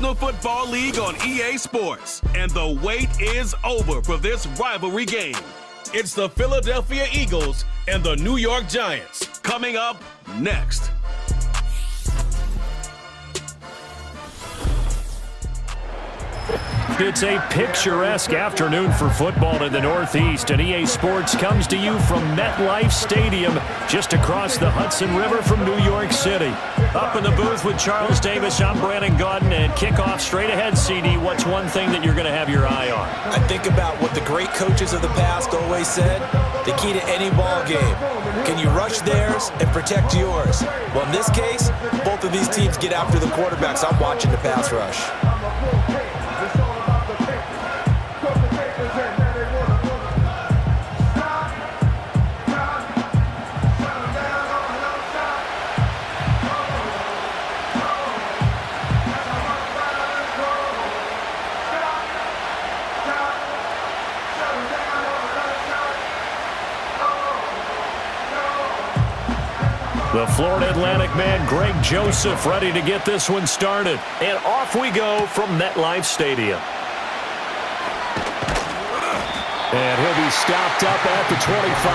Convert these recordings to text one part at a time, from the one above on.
National Football League on EA Sports. And the wait is over for this rivalry game. It's the Philadelphia Eagles and the New York Giants. Coming up next. It's a picturesque afternoon for football in the Northeast, and EA Sports comes to you from MetLife Stadium, just across the Hudson River from New York City. Up in the booth with Charles Davis, I'm Brandon Gaudin, and kickoff straight ahead, CD. What's one thing that you're going to have your eye on? I think about what the great coaches of the past always said. The key to any ball game. Can you rush theirs and protect yours? Well, in this case, both of these teams get after the quarterbacks. I'm watching the pass rush. The Florida Atlantic man, Greg Joseph, ready to get this one started. And off we go from MetLife Stadium. And he'll be stopped up at the 25.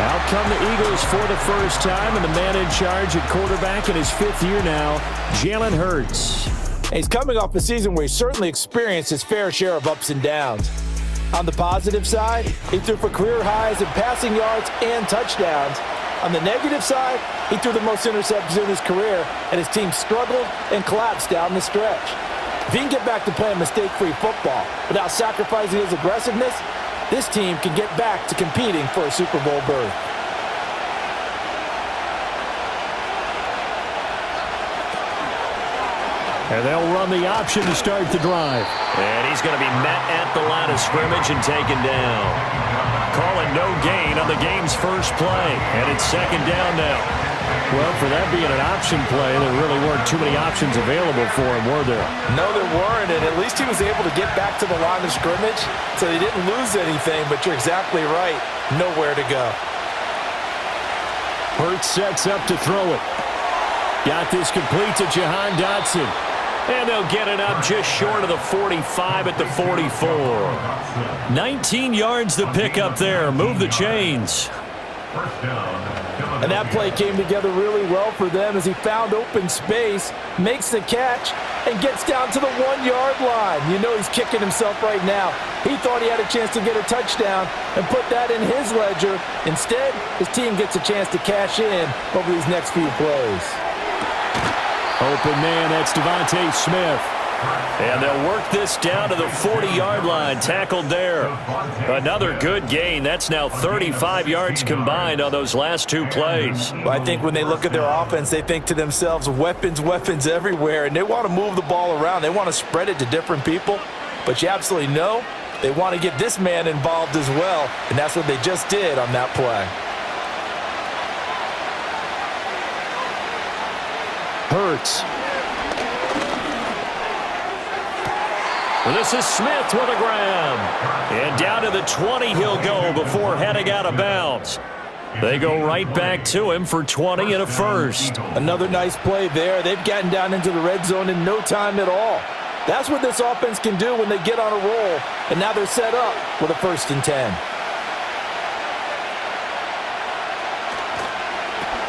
Out come the Eagles for the first time, and the man in charge at quarterback in his 5th year now, Jalen Hurts. He's coming off a season where he certainly experienced his fair share of ups and downs. On the positive side, he threw for career highs in passing yards and touchdowns. On the negative side, he threw the most interceptions in his career, and his team struggled and collapsed down the stretch. If he can get back to playing mistake-free football without sacrificing his aggressiveness, this team can get back to competing for a Super Bowl berth. And they'll run the option to start the drive. And he's going to be met at the line of scrimmage and taken down. Calling no gain on the game's first play. And it's 2nd down now. Well, for that being an option play, there really weren't too many options available for him, were there? No, there weren't, and at least he was able to get back to the line of scrimmage, so he didn't lose anything, but you're exactly right. Nowhere to go. Hurts sets up to throw it. Got this complete to Jahan Dotson. And they'll get it up just short of the 45 at the 44. 19 yards to pick up there. Move the chains. And that play came together really well for them as he found open space, makes the catch, and gets down to the 1-yard line. You know he's kicking himself right now. He thought he had a chance to get a touchdown and put that in his ledger. Instead, his team gets a chance to cash in over these next few plays. Open man, that's Devontae Smith. And they'll work this down to the 40-yard line, tackled there. Another good gain. That's now 35 yards combined on those last 2 plays. Well, I think when they look at their offense, they think to themselves, weapons, weapons everywhere, and they want to move the ball around. They want to spread it to different people, but you absolutely know they want to get this man involved as well, and that's what they just did on that play. Hurts. This is Smith with a grab. And down to the 20 he'll go before heading out of bounds. They go right back to him for 20 and a first. Another nice play there. They've gotten down into the red zone in no time at all. That's what this offense can do when they get on a roll. And now they're set up with a 1st and 10.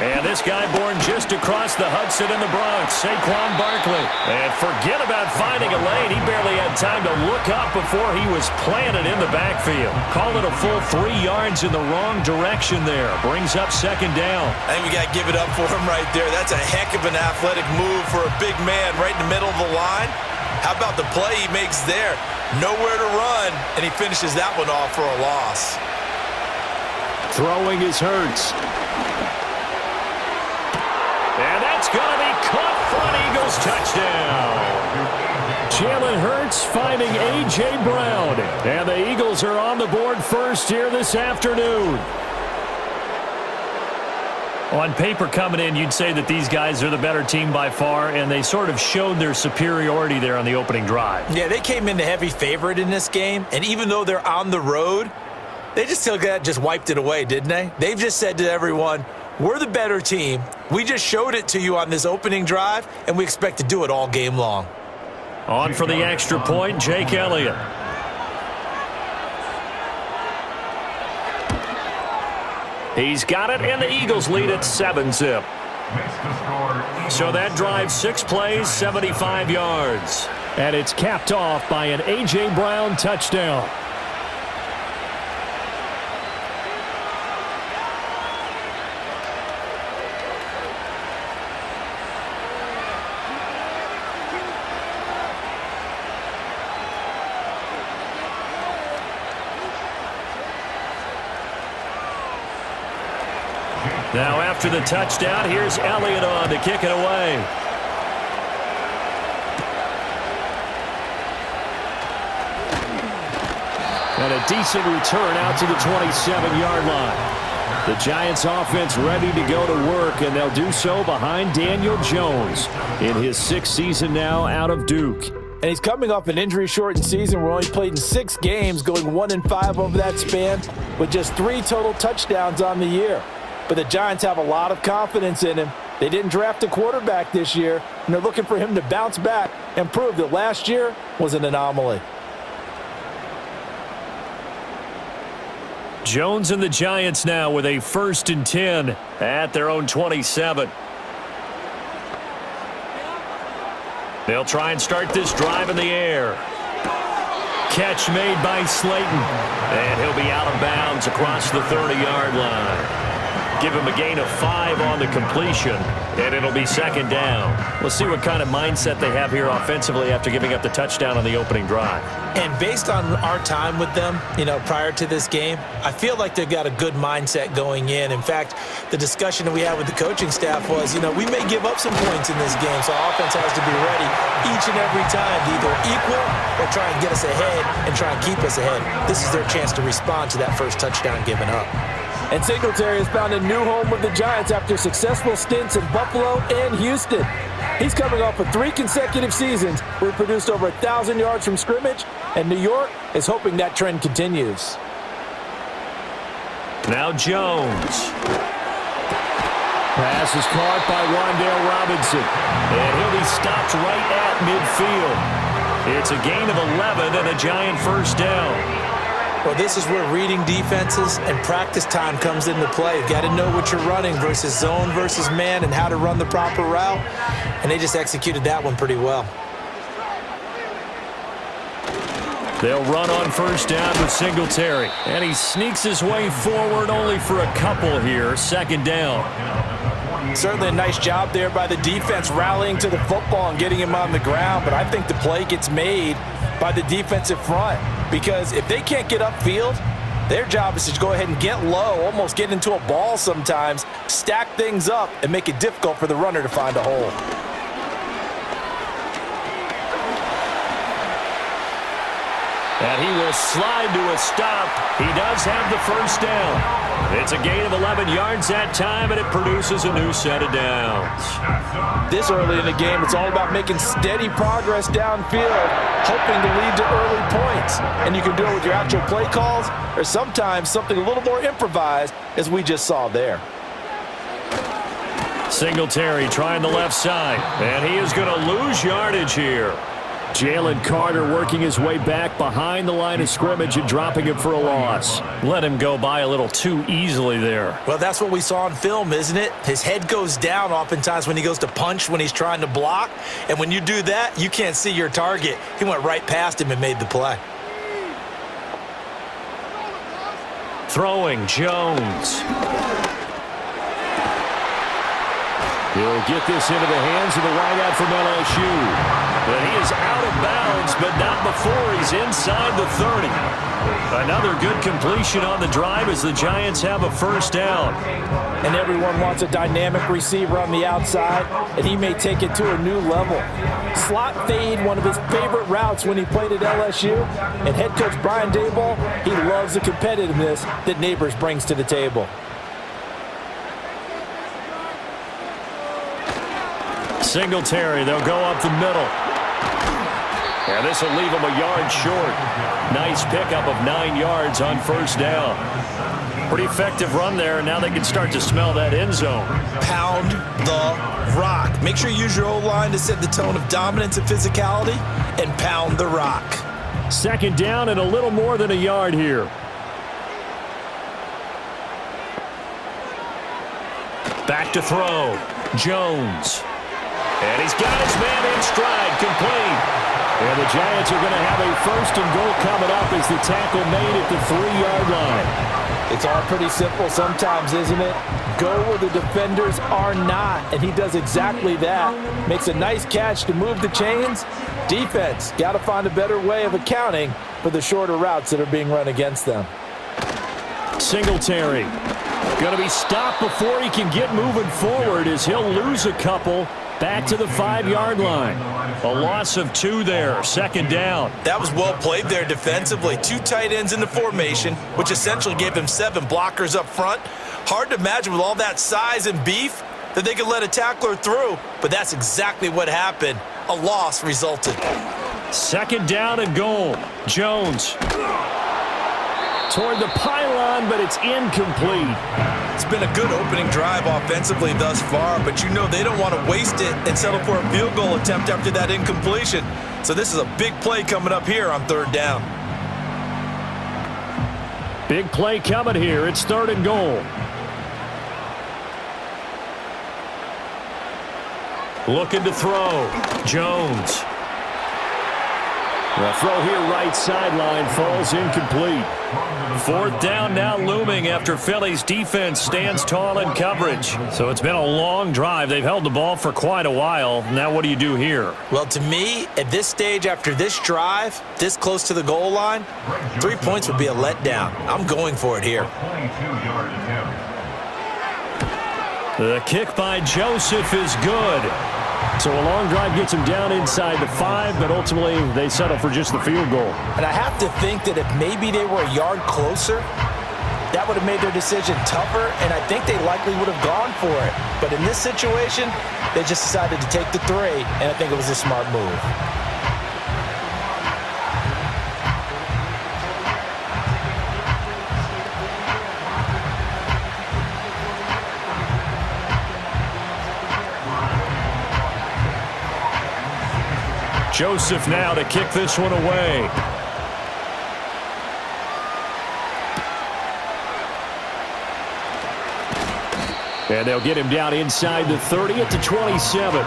And this guy born just across the Hudson in the Bronx, Saquon Barkley. And forget about finding a lane. He barely had time to look up before he was planted in the backfield. Call it a full 3 yards in the wrong direction there. Brings up 2nd down. I think we got to give it up for him right there. That's a heck of an athletic move for a big man right in the middle of the line. How about the play he makes there? Nowhere to run, and he finishes that one off for a loss. Throwing his Hurts. And that's going to be caught for an Eagles touchdown. Jalen Hurts finding A.J. Brown. And the Eagles are on the board first here this afternoon. On paper coming in, you'd say that these guys are the better team by far, and they sort of showed their superiority there on the opening drive. Yeah, they came in the heavy favorite in this game, and even though they're on the road, they just wiped it away, didn't they? They've just said to everyone, we're the better team. We just showed it to you on this opening drive, and we expect to do it all game long. On for the extra point, Jake Elliott. He's got it, and the Eagles lead at 7-zip. So that drives 6 plays, 75 yards. And it's capped off by an A.J. Brown touchdown. Now after the touchdown, here's Elliott on to kick it away. And a decent return out to the 27-yard line. The Giants offense ready to go to work, and they'll do so behind Daniel Jones in his 6th season now out of Duke. And he's coming off an injury-shortened season where he only played in 6 games, going 1-5 over that span, with just 3 total touchdowns on the year. But the Giants have a lot of confidence in him. They didn't draft a quarterback this year, and they're looking for him to bounce back and prove that last year was an anomaly. Jones and the Giants now with a 1st and 10 at their own 27. They'll try and start this drive in the air. Catch made by Slayton. And he'll be out of bounds across the 30-yard line. Give him a gain of 5 on the completion, and it'll be 2nd down. We'll see what kind of mindset they have here offensively after giving up the touchdown on the opening drive. And based on our time with them, prior to this game, I feel like they've got a good mindset going in. In fact, the discussion that we had with the coaching staff was, we may give up some points in this game, so our offense has to be ready each and every time to either equal or try and get us ahead and try and keep us ahead. This is their chance to respond to that first touchdown given up. And Singletary has found a new home with the Giants after successful stints in Buffalo and Houston. He's coming off of 3 consecutive seasons where he produced over 1,000 yards from scrimmage, and New York is hoping that trend continues. Now Jones. Pass is caught by Wan'Dale Robinson, and he'll be stopped right at midfield. It's a gain of 11 and a Giant 1st down. Well, this is where reading defenses and practice time comes into play. You've got to know what you're running versus zone versus man and how to run the proper route. And they just executed that one pretty well. They'll run on 1st down with Singletary. And he sneaks his way forward only for a couple here. 2nd down. Certainly a nice job there by the defense rallying to the football and getting him on the ground. But I think the play gets made by the defensive front. Because if they can't get upfield, their job is to go ahead and get low, almost get into a ball sometimes, stack things up, and make it difficult for the runner to find a hole. And he will slide to a stop. He does have the 1st down. It's a gain of 11 yards that time, and it produces a new set of downs. This early in the game, it's all about making steady progress downfield, hoping to lead to early points. And you can do it with your actual play calls, or sometimes something a little more improvised, as we just saw there. Singletary trying the left side, and he is going to lose yardage here. Jalen Carter working his way back behind the line of scrimmage and dropping him for a loss. Let him go by a little too easily there. Well, that's what we saw on film, isn't it? His head goes down oftentimes when he goes to punch, when he's trying to block. And when you do that, you can't see your target. He went right past him and made the play. Throwing, Jones. He'll get this into the hands of the wideout from LSU. But he is out of bounds, but not before he's inside the 30. Another good completion on the drive as the Giants have a 1st down. And everyone wants a dynamic receiver on the outside, and he may take it to a new level. Slot fade, one of his favorite routes when he played at LSU. And head coach Brian Daboll, he loves the competitiveness that Neighbors brings to the table. Singletary, they'll go up the middle. And this will leave him a yard short. Nice pickup of 9 yards on 1st down. Pretty effective run there, and now they can start to smell that end zone. Pound the rock. Make sure you use your O-line to set the tone of dominance and physicality, and pound the rock. Second down and a little more than a yard here. Back to throw. Jones. And he's got his man in stride, complete. And the Giants are going to have a first and goal coming up as the tackle made at the 3-yard line. It's all pretty simple sometimes, isn't it? Go where the defenders are not, and he does exactly that. Makes a nice catch to move the chains. Defense, got to find a better way of accounting for the shorter routes that are being run against them. Singletary. Going to be stopped before he can get moving forward as he'll lose a couple. Back to the 5-yard line. A loss of 2 there. Second down. That was well played there defensively. 2 tight ends in the formation, which essentially gave them 7 blockers up front. Hard to imagine with all that size and beef that they could let a tackler through, but that's exactly what happened. A loss resulted. Second down and goal. Jones. Toward the pylon, but it's incomplete. It's been a good opening drive offensively thus far, but you know they don't want to waste it and settle for a field goal attempt after that incompletion. So this is a big play coming up here on 3rd down. Big play coming here. It's 3rd and goal. Looking to throw. Jones. The throw here right sideline falls incomplete. 4th down now looming after Philly's defense stands tall in coverage. So it's been a long drive. They've held the ball for quite a while. Now what do you do here? Well, to me, at this stage after this drive, this close to the goal line, 3 points would be a letdown. I'm going for it here. The kick by Joseph is good. So a long drive gets him down inside the 5, but ultimately they settle for just the field goal. And I have to think that if maybe they were a yard closer, that would have made their decision tougher, and I think they likely would have gone for it. But in this situation, they just decided to take the 3, and I think it was a smart move. Joseph now to kick this one away. And they'll get him down inside the 30 at the 27.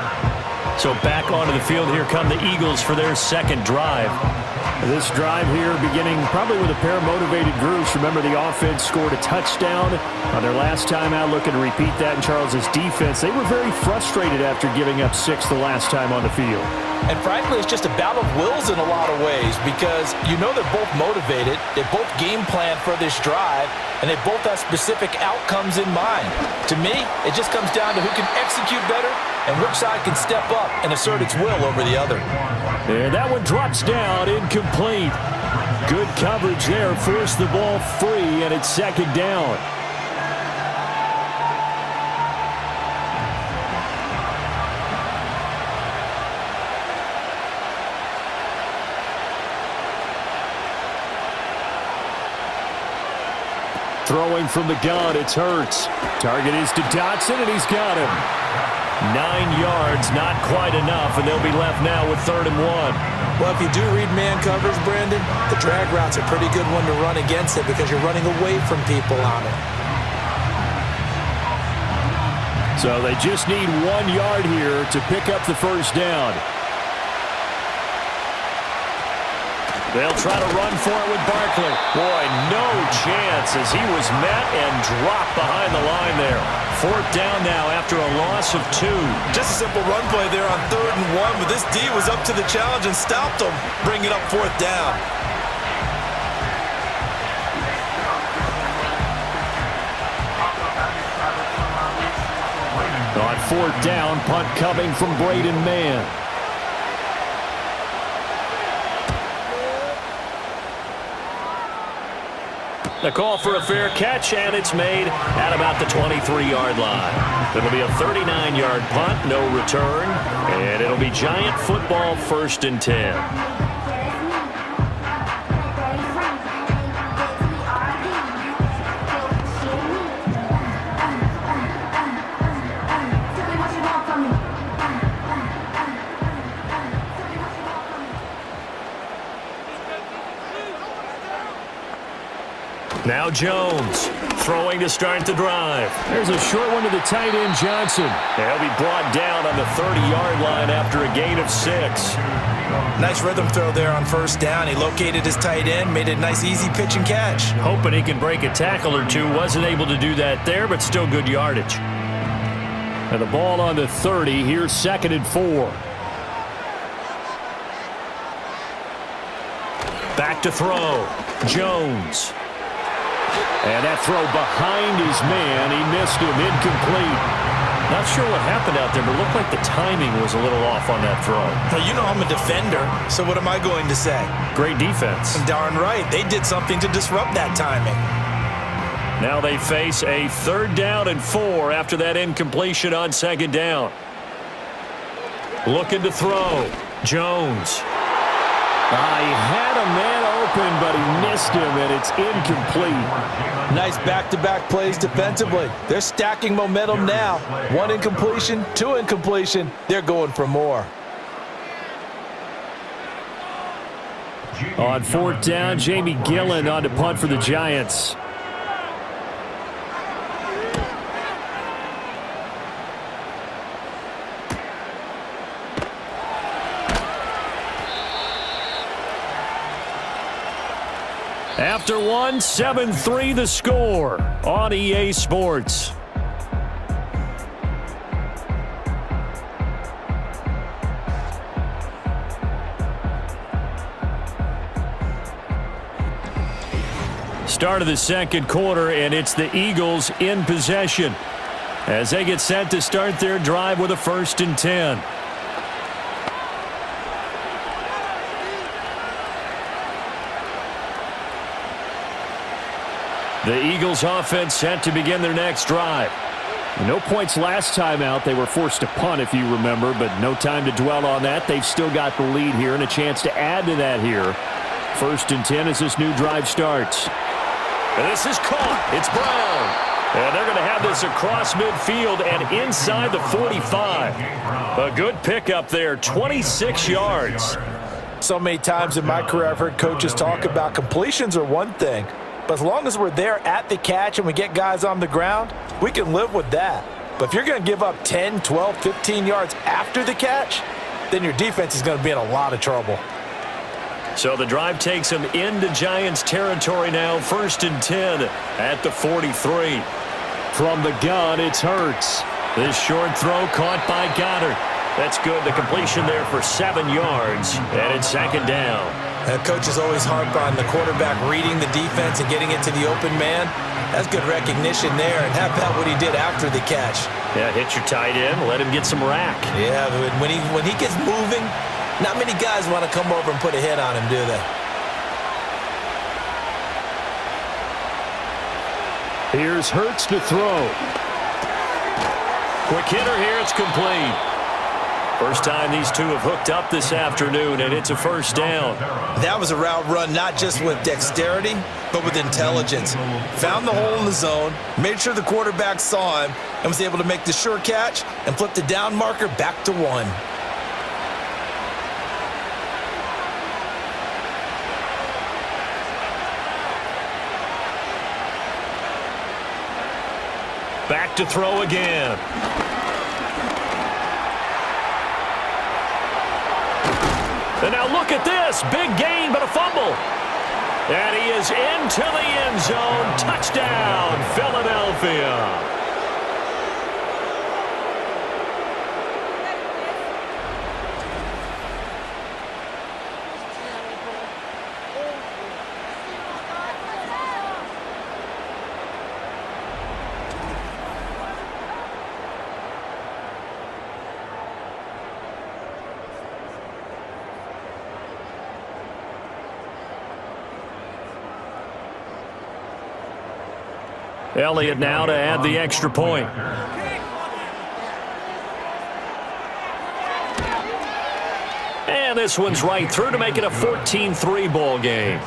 So back onto the field, here come the Eagles for their 2nd drive. This drive here beginning probably with a pair of motivated groups. Remember, the offense scored a touchdown on their last time out, looking to repeat that in Charles's defense. They were very frustrated after giving up 6 the last time on the field. And frankly, it's just a battle of wills in a lot of ways because you know they're both motivated, they both game plan for this drive, and they both have specific outcomes in mind. To me, it just comes down to who can execute better and which side can step up and assert its will over the other. And that one drops down, incomplete. Good coverage there, forced the ball free, and it's 2nd down. Throwing from the gun, it's Hurts. Target is to Dotson, and he's got him. 9 yards, not quite enough, and they'll be left now with 3rd and 1. Well, if you do read man coverage, Brandon, the drag route's a pretty good one to run against it because you're running away from people on it. So they just need 1 yard here to pick up the 1st down. They'll try to run for it with Barkley. Boy, no chance as he was met and dropped behind the line there. 4th down now after a loss of 2. Just a simple run play there on 3rd and 1, but this D was up to the challenge and stopped him, bringing up 4th down. On 4th down, punt coming from Braden Mann. The call for a fair catch, and it's made at about the 23-yard line. It'll be a 39-yard punt, no return, and it'll be Giant football 1st and 10. Now Jones throwing to start the drive. There's a short one to the tight end, Johnson. He'll be brought down on the 30-yard line after a gain of 6. Nice rhythm throw there on first down. He located his tight end, made a nice easy pitch and catch. Hoping he can break a tackle or two. Wasn't able to do that there, but still good yardage. And the ball on the 30. Here's 2nd and 4. Back to throw. Jones. And that throw behind his man. He missed him. Incomplete. Not sure what happened out there, but it looked like the timing was a little off on that throw. Well, you know I'm a defender, so what am I going to say? Great defense. Darn right. They did something to disrupt that timing. Now they face a 3rd down and 4 after that incompletion on 2nd down. Looking to throw. Jones. He had a man open, but he missed him, and it's incomplete. Nice back-to-back plays defensively. They're stacking momentum now. 1 incompletion, 2 incompletion. They're going for more. On 4th down, Jamie Gillen on to punt for the Giants. After 1, 7-3 the score on EA Sports. Start of the 2nd quarter, and it's the Eagles in possession as they get set to start their drive with a 1st and 10. The Eagles offense set to begin their next drive. No points last time out. They were forced to punt, if you remember, but no time to dwell on that. They've still got the lead here and a chance to add to that here. 1st and 10 as this new drive starts. And this is caught. It's Brown. And they're going to have this across midfield and inside the 45. A good pickup there, 26 yards. So many times in my career I've heard coaches talk about completions are one thing. But as long as we're there at the catch and we get guys on the ground, we can live with that. But if you're going to give up 10, 12, 15 yards after the catch, then your defense is going to be in a lot of trouble. So the drive takes them into Giants territory now. 1st and 10 at the 43. From the gun, it's Hurts. This short throw caught by Goddard. That's good. The completion there for 7 yards. And it's 2nd down. Coaches always harp on the quarterback reading the defense and getting it to the open man. That's good recognition there, and how about what he did after the catch? Yeah, hit your tight end, let him get some rack. Yeah, when he gets moving, not many guys want to come over and put a hit on him, do they? Here's Hurts to throw. Quick hitter here, it's complete. First time these two have hooked up this afternoon, and it's a 1st down. That was a route run not just with dexterity, but with intelligence. Found the hole in the zone, made sure the quarterback saw him, and was able to make the sure catch and flip the down marker back to 1. Back to throw again. And now look at this. Big gain, but a fumble. And he is into the end zone. Touchdown, Philadelphia. Elliott now to add the extra point. And this one's right through to make it a 14-3 ball game.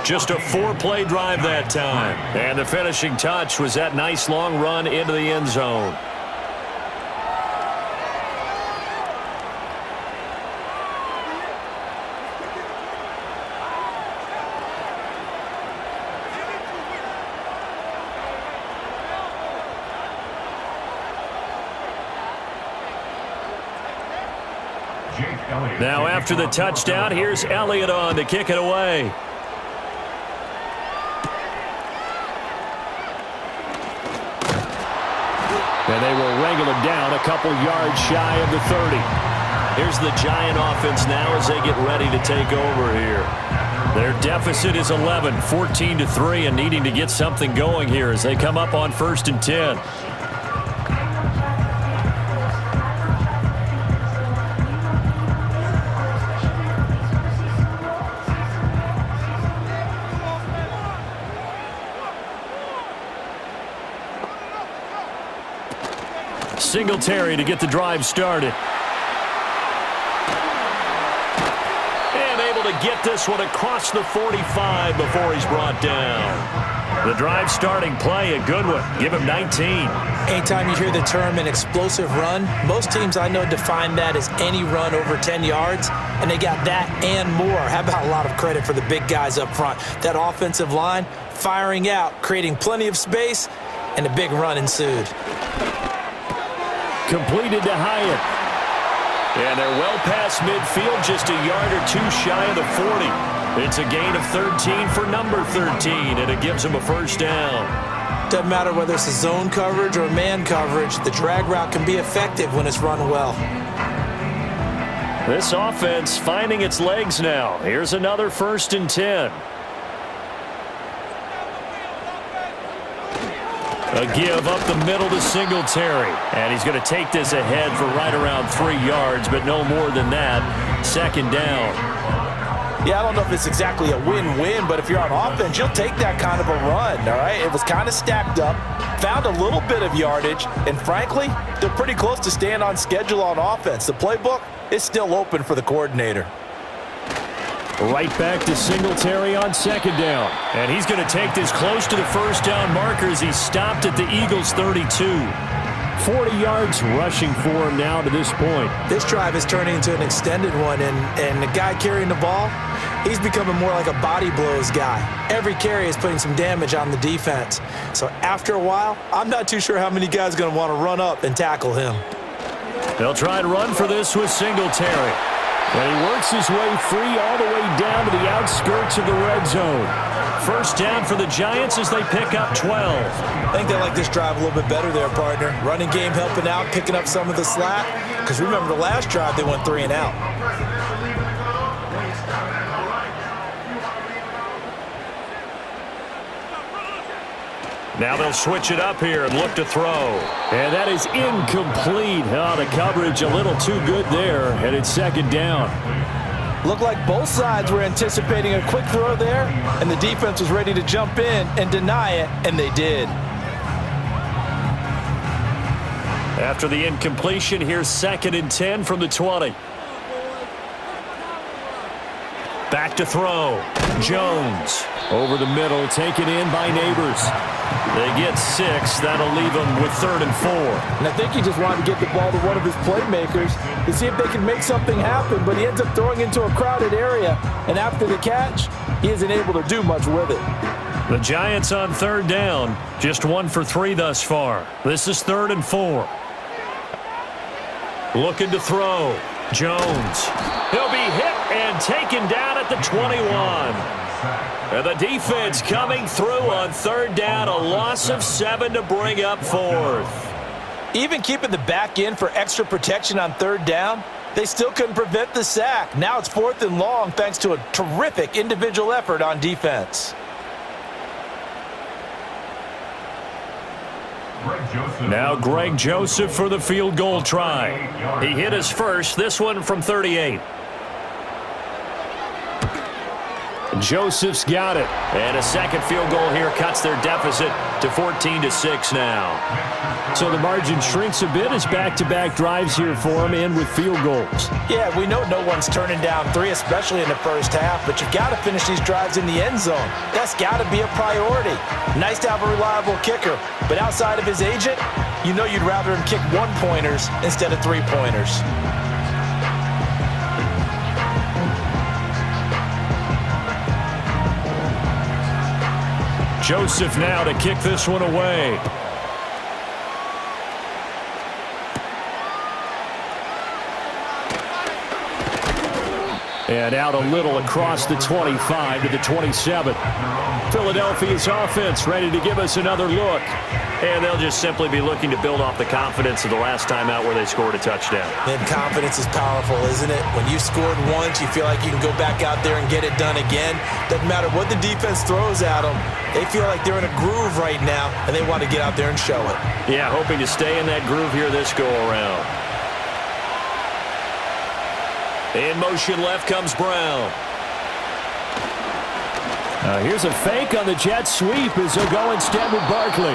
Just a 4-play drive that time. And the finishing touch was that nice long run into the end zone. Now after the touchdown, here's Elliott on to kick it away. And they will wrangle him down a couple yards shy of the 30. Here's the Giant offense now as they get ready to take over here. Their deficit is 11, 14-3, and needing to get something going here as they come up on 1st and 10. Singletary to get the drive started. And able to get this one across the 45 before he's brought down. The drive starting play, a good one. Give him 19. Anytime you hear the term an explosive run, most teams I know define that as any run over 10 yards, and they got that and more. How about a lot of credit for the big guys up front? That offensive line firing out, creating plenty of space, and a big run ensued. Completed to Hyatt. And they're well past midfield, just a yard or two shy of the 40. It's a gain of 13 for number 13, and it gives them a first down. Doesn't matter whether it's a zone coverage or man coverage, the drag route can be effective when it's run well. This offense finding its legs now. Here's another 1st and 10. A give up the middle to Singletary. And he's going to take this ahead for right around 3 yards, but no more than that. 2nd down. Yeah, I don't know if it's exactly a win-win, but if you're on offense, you'll take that kind of a run, all right? It was kind of stacked up, found a little bit of yardage, and frankly, they're pretty close to staying on schedule on offense. The playbook is still open for the coordinator. Right back to Singletary on 2nd down. And he's going to take this close to the first down marker as he stopped at the Eagles' 32. 40 yards rushing for him now to this point. This drive is turning into an extended one, and the guy carrying the ball, he's becoming more like a body blows guy. Every carry is putting some damage on the defense. So after a while, I'm not too sure how many guys are going to want to run up and tackle him. They'll try to run for this with Singletary. And he works his way free all the way down to the outskirts of the red zone. First down for the Giants as they pick up 12. I think they like this drive a little bit better there, partner. Running game helping out, picking up some of the slack. Because remember the last drive, they went 3 and out. Now they'll switch it up here and look to throw. And that is incomplete. Oh, the coverage a little too good there, and it's 2nd down. Looked like both sides were anticipating a quick throw there, and the defense was ready to jump in and deny it, and they did. After the incompletion, here's 2nd and 10 from the 20. Back to throw. Jones over the middle, taken in by Neighbors. They get 6. That'll leave them with 3rd and 4. And I think he just wanted to get the ball to one of his playmakers to see if they can make something happen, but he ends up throwing into a crowded area. And after the catch, he isn't able to do much with it. The Giants on 3rd down, just 1 for 3 thus far. This is 3rd and 4. Looking to throw. Jones. He'll be hit and taken down at the 21. And the defense coming through on 3rd down, a loss of 7 to bring up 4th. Even keeping the back in for extra protection on 3rd down, they still couldn't prevent the sack. Now it's 4th and long thanks to a terrific individual effort on defense. Now Greg Joseph for the field goal try. He hit his first, this one from 38. Joseph's got it. And a second field goal here cuts their deficit to 14-6 now. So the margin shrinks a bit as back-to-back drives here for them and with field goals. Yeah, we know no one's turning down 3, especially in the first half, but you've got to finish these drives in the end zone. That's got to be a priority. Nice to have a reliable kicker, but outside of his agent, you know you'd rather him kick 1-pointers instead of 3-pointers. Joseph now to kick this one away. And out a little across the 25 to the 27. Philadelphia's offense ready to give us another look. And they'll just simply be looking to build off the confidence of the last time out where they scored a touchdown. And confidence is powerful, isn't it? When you've scored once, you feel like you can go back out there and get it done again. Doesn't matter what the defense throws at them. They feel like they're in a groove right now, and they want to get out there and show it. Yeah, hoping to stay in that groove here this go-around. In motion left comes Brown. Here's a fake on the jet sweep as he'll go instead with Barkley.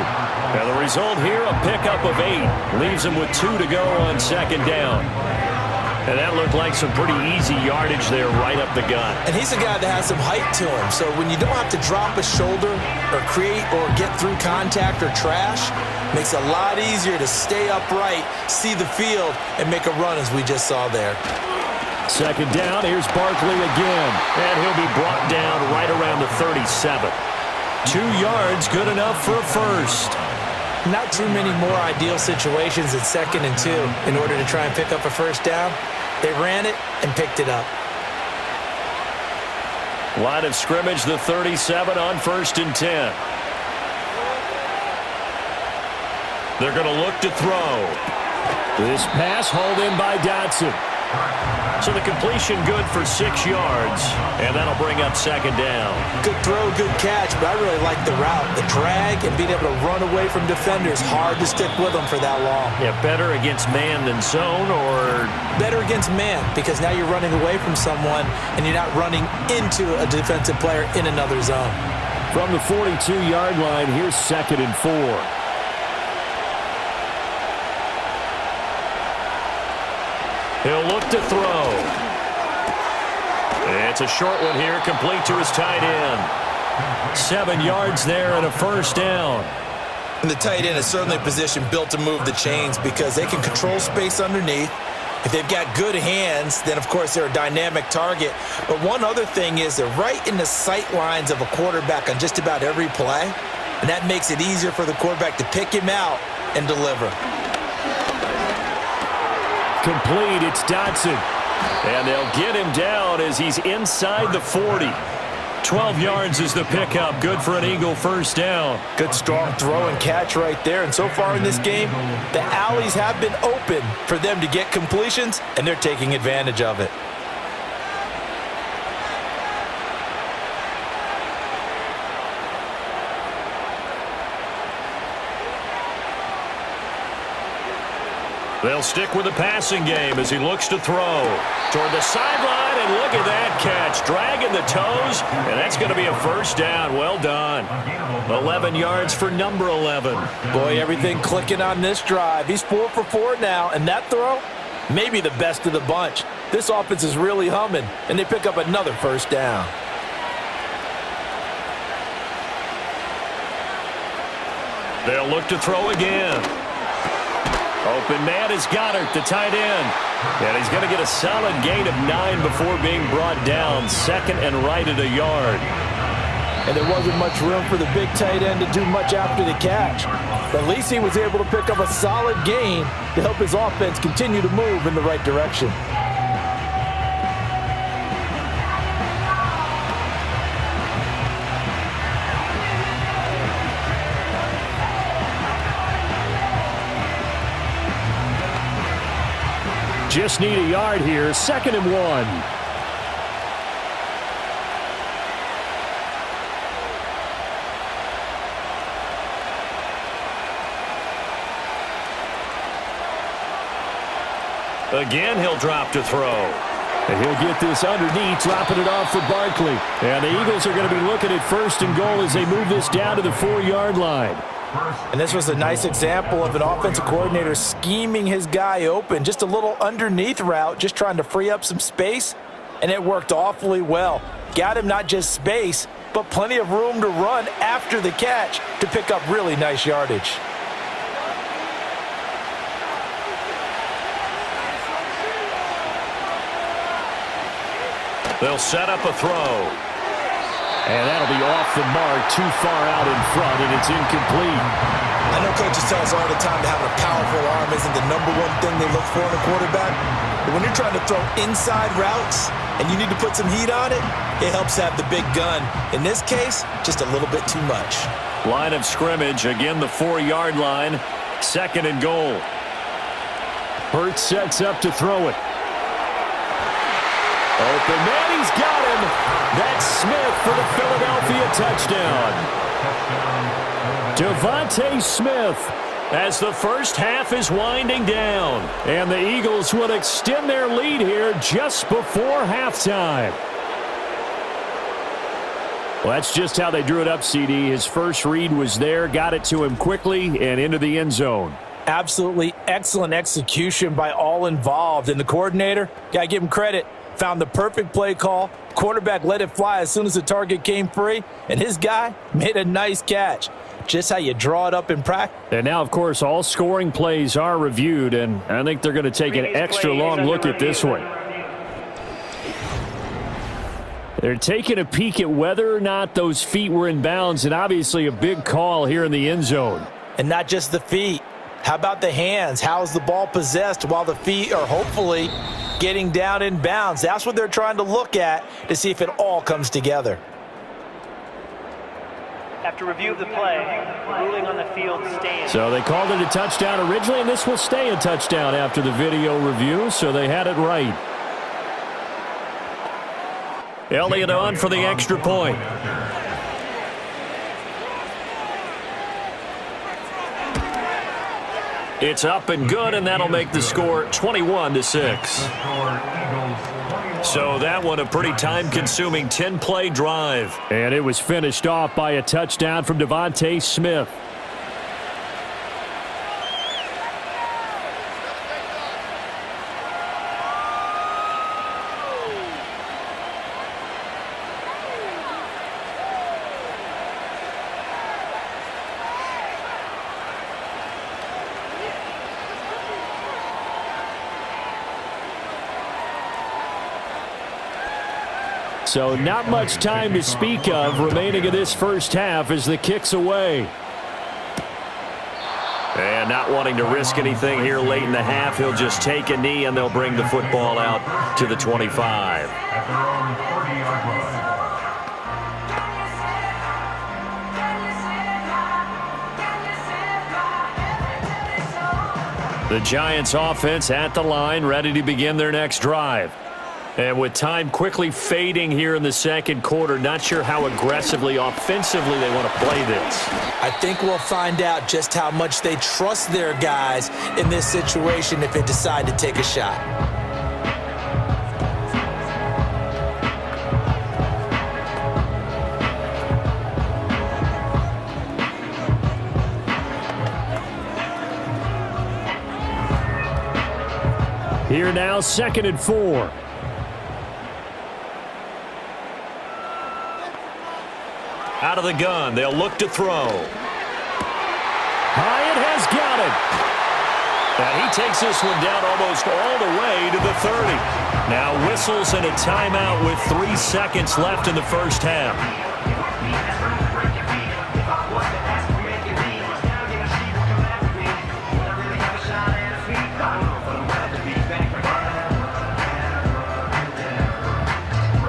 Now the result here, a pickup of 8. Leaves him with 2 to go on second down. And that looked like some pretty easy yardage there right up the gut. And he's a guy that has some height to him. So when you don't have to drop a shoulder or create or get through contact or trash, makes it a lot easier to stay upright, see the field, and make a run as we just saw there. Second down, here's Barkley again. And he'll be brought down right around the 37. 2 yards, good enough for a first. Not too many more ideal situations at 2nd and 2 in order to try and pick up a first down. They ran it and picked it up. Line of scrimmage, the 37 on 1st and 10. They're going to look to throw. This pass hauled in by Dotson. So the completion good for 6 yards, and that'll bring up second down. Good throw, good catch, but I really like the route. The drag and being able to run away from defenders, hard to stick with them for that long. Yeah, better against man than zone, or? Better against man, because now you're running away from someone, and you're not running into a defensive player in another zone. From the 42-yard line, here's 2nd and 4. He'll look to throw. It's a short one here, complete to his tight end. 7 yards there and a first down. And the tight end is certainly a position built to move the chains because they can control space underneath. If they've got good hands, then of course they're a dynamic target. But one other thing is they're right in the sight lines of a quarterback on just about every play. And that makes it easier for the quarterback to pick him out and deliver. Complete, it's Dotson. And they'll get him down as he's inside the 40. 12 yards is the pickup. Good for an Eagle first down. Good strong throw and catch right there. And so far in this game, the alleys have been open for them to get completions, and they're taking advantage of it. They'll stick with the passing game as he looks to throw. Toward the sideline, and look at that catch. Dragging the toes, and that's going to be a first down. Well done. 11 yards for number 11. Boy, everything clicking on this drive. He's 4 for 4 now, and that throw, maybe the best of the bunch. This offense is really humming, and they pick up another first down. They'll look to throw again. Open man is Goddard, the tight end. And he's going to get a solid gain of 9 before being brought down. 2nd and right at a yard. And there wasn't much room for the big tight end to do much after the catch. But at least he was able to pick up a solid gain to help his offense continue to move in the right direction. Just need a yard here. 2nd and 1. Again, he'll drop to throw. And he'll get this underneath, dropping it off for Barkley. And the Eagles are going to be looking at 1st and goal as they move this down to the 4-yard line. And this was a nice example of an offensive coordinator scheming his guy open. Just a little underneath route, just trying to free up some space, and it worked awfully well. Got him not just space, but plenty of room to run after the catch to pick up really nice yardage. They'll set up a throw. And that'll be off the mark, too far out in front, and it's incomplete. I know coaches tell us all the time that having a powerful arm isn't the #1 thing they look for in a quarterback, But when you're trying to throw inside routes and you need to put some heat on it, it helps have the big gun. In this case, just a little bit too much. Line of scrimmage, again the 4-yard line, 2nd and goal. Hurts sets up to throw it. Open man, he's got him. That's Smith for the Philadelphia touchdown. Devontae Smith as the first half is winding down. And the Eagles will extend their lead here just before halftime. Well, that's just how they drew it up, CD. His first read was there, got it to him quickly, and into the end zone. Absolutely excellent execution by all involved. And the coordinator, got to give him credit, found the perfect play call. Quarterback let it fly as soon as the target came free, and his guy made a nice catch. Just how you draw it up in practice. And now, of course, all scoring plays are reviewed, and I think they're going to take an extra long look at this one. They're taking a peek at whether or not those feet were in bounds, and obviously a big call here in the end zone. And not just the feet. How about the hands? How's the ball possessed while the feet are hopefully getting down in bounds? That's what they're trying to look at to see if it all comes together. After review of the play, ruling on the field stands. So they called it a touchdown originally, and this will stay a touchdown after the video review, so they had it right. Elliott on for the extra point. It's up and good, and that'll make the score 21-6. So that one a pretty time-consuming 10-play drive. And it was finished off by a touchdown from Devontae Smith. So not much time to speak of remaining in this first half as the kick's away. And not wanting to risk anything here late in the half, he'll just take a knee and they'll bring the football out to the 25. The Giants offense at the line, ready to begin their next drive. And with time quickly fading here in the second quarter, not sure how aggressively, offensively they want to play this. I think we'll find out just how much they trust their guys in this situation if they decide to take a shot. Here now, 2nd and 4. Out of the gun, they'll look to throw. Hyatt has got it. And he takes this one down almost all the way to the 30. Now whistles and a timeout with 3 seconds left in the first half.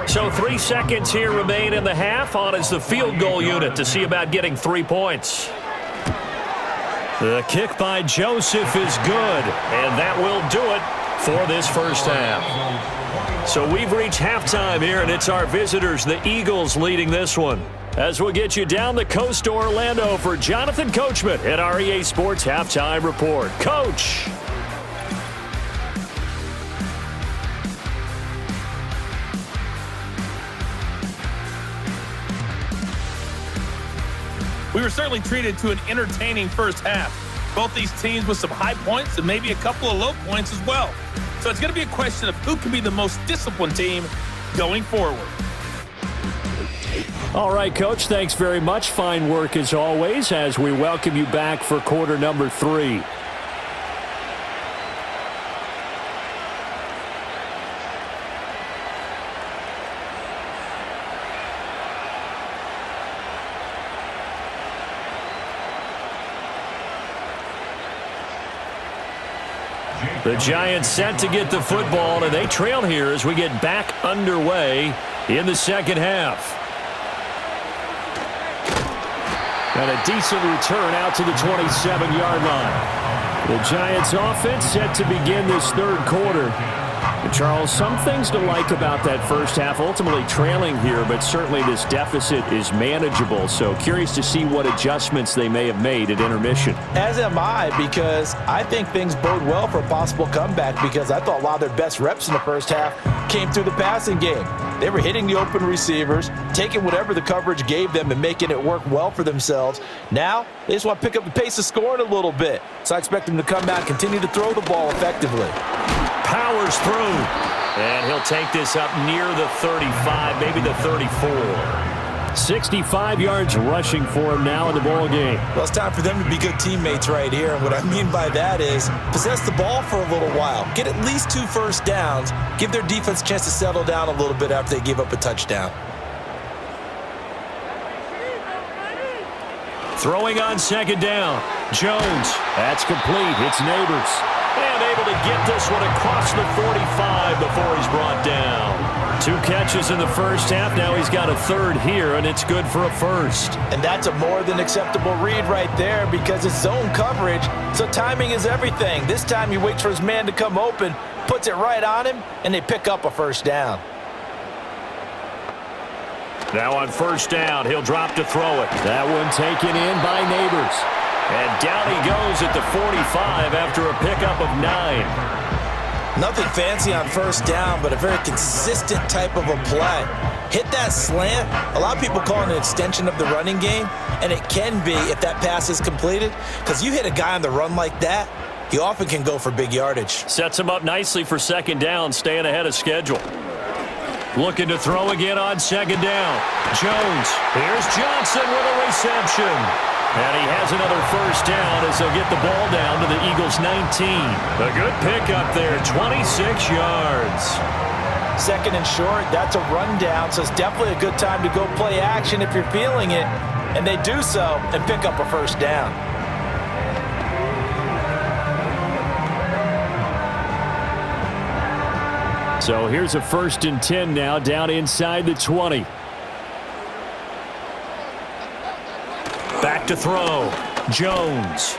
So 3 seconds here remain in the half. On is the field goal unit to see about getting 3 points. The kick by Joseph is good, and that will do it for this first half. So we've reached halftime here, and it's our visitors, the Eagles, leading this one. As we'll get you down the coast to Orlando for Jonathan Coachman at our EA Sports Halftime Report. Coach. We were certainly treated to an entertaining first half. Both these teams with some high points and maybe a couple of low points as well. So it's going to be a question of who can be the most disciplined team going forward. All right, Coach, thanks very much. Fine work as always as we welcome you back for quarter number 3. The Giants set to get the football, and they trail here as we get back underway in the second half. And a decent return out to the 27-yard line. The Giants offense set to begin this third quarter. And Charles, some things to like about that first half. Ultimately trailing here, but certainly this deficit is manageable. So curious to see what adjustments they may have made at intermission. As am I, because I think things bode well for a possible comeback, because I thought a lot of their best reps in the first half came through the passing game. They were hitting the open receivers, taking whatever the coverage gave them and making it work well for themselves. Now, they just want to pick up the pace of scoring a little bit. So I expect them to come back and continue to throw the ball effectively. Powers through, and he'll take this up near the 35, maybe the 34. 65 yards rushing for him now in the ball game. Well, it's time for them to be good teammates right here. And what I mean by that is possess the ball for a little while. Get at least 2 first downs. Give their defense a chance to settle down a little bit after they give up a touchdown. Throwing on second down. Jones. That's complete. It's Neighbors. And able to get this one across the 45 before he's brought down. 2 catches in the first half. Now he's got a third here, and it's good for a first. And that's a more than acceptable read right there, because it's zone coverage, so timing is everything. This time he waits for his man to come open, puts it right on him, and they pick up a first down. Now on first down, he'll drop to throw it. That one taken in by Neighbors. And down he goes at the 45 after a pickup of 9. Nothing fancy on first down, but a very consistent type of a play. Hit that slant. A lot of people call it an extension of the running game, and it can be if that pass is completed, because you hit a guy on the run like that, he often can go for big yardage. Sets him up nicely for second down, staying ahead of schedule. Looking to throw again on second down. Jones. Here's Johnson with a reception. And he has another first down as they'll get the ball down to the Eagles' 19. A good pickup there, 26 yards. Second and short, that's a rundown, so it's definitely a good time to go play action if you're feeling it. And they do so and pick up a first down. So here's a 1st and 10 now, down inside the 20. Back to throw. Jones.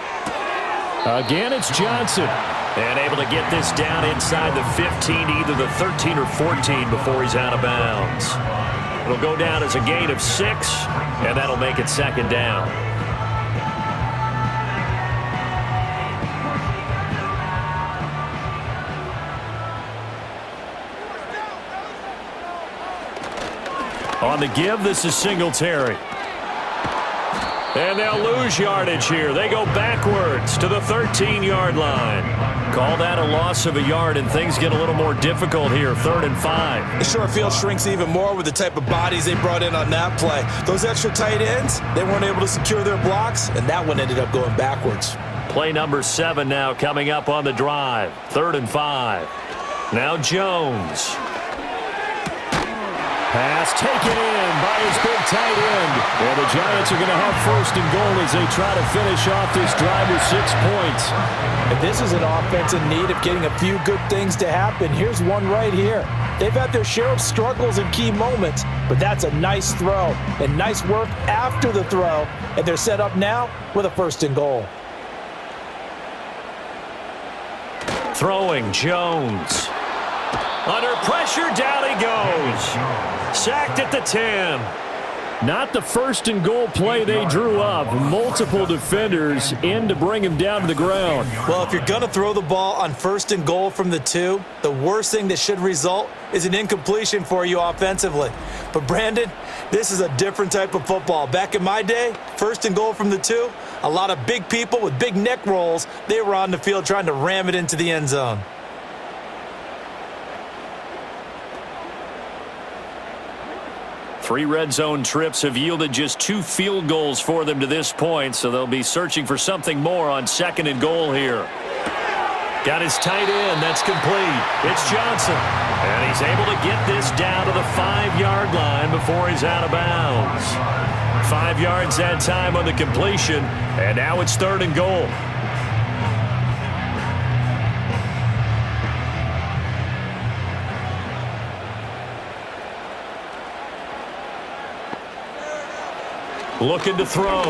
Again, it's Johnson. And able to get this down inside the 15, either the 13 or 14 before he's out of bounds. It'll go down as a gain of 6, and that'll make it second down. On the give, this is Singletary. And they'll lose yardage here. They go backwards to the 13-yard line. Call that a loss of a yard, and things get a little more difficult here, 3rd and 5. The short field shrinks even more with the type of bodies they brought in on that play. Those extra tight ends, they weren't able to secure their blocks, and that one ended up going backwards. Play number 7 now coming up on the drive, 3rd and 5. Now Jones. Pass taken in by his big tight end. And the Giants are going to have 1st and goal as they try to finish off this drive with 6 points. And this is an offense in need of getting a few good things to happen. Here's one right here. They've had their share of struggles in key moments, but that's a nice throw and nice work after the throw. And they're set up now with a 1st and goal. Throwing Jones. Under pressure, down he goes. Sacked at the 10. Not the 1st and goal play they drew up. Multiple defenders in to bring him down to the ground. Well, if you're going to throw the ball on 1st and goal from the 2, the worst thing that should result is an incompletion for you offensively. But Brandon, this is a different type of football. Back in my day, 1st and goal from the 2, a lot of big people with big neck rolls, they were on the field trying to ram it into the end zone. 3 red zone trips have yielded just 2 field goals for them to this point, so they'll be searching for something more on 2nd and goal here. Got his tight end. That's complete. It's Johnson. And he's able to get this down to the 5-yard line before he's out of bounds. 5 yards that time on the completion, and now it's 3rd and goal. Looking to throw.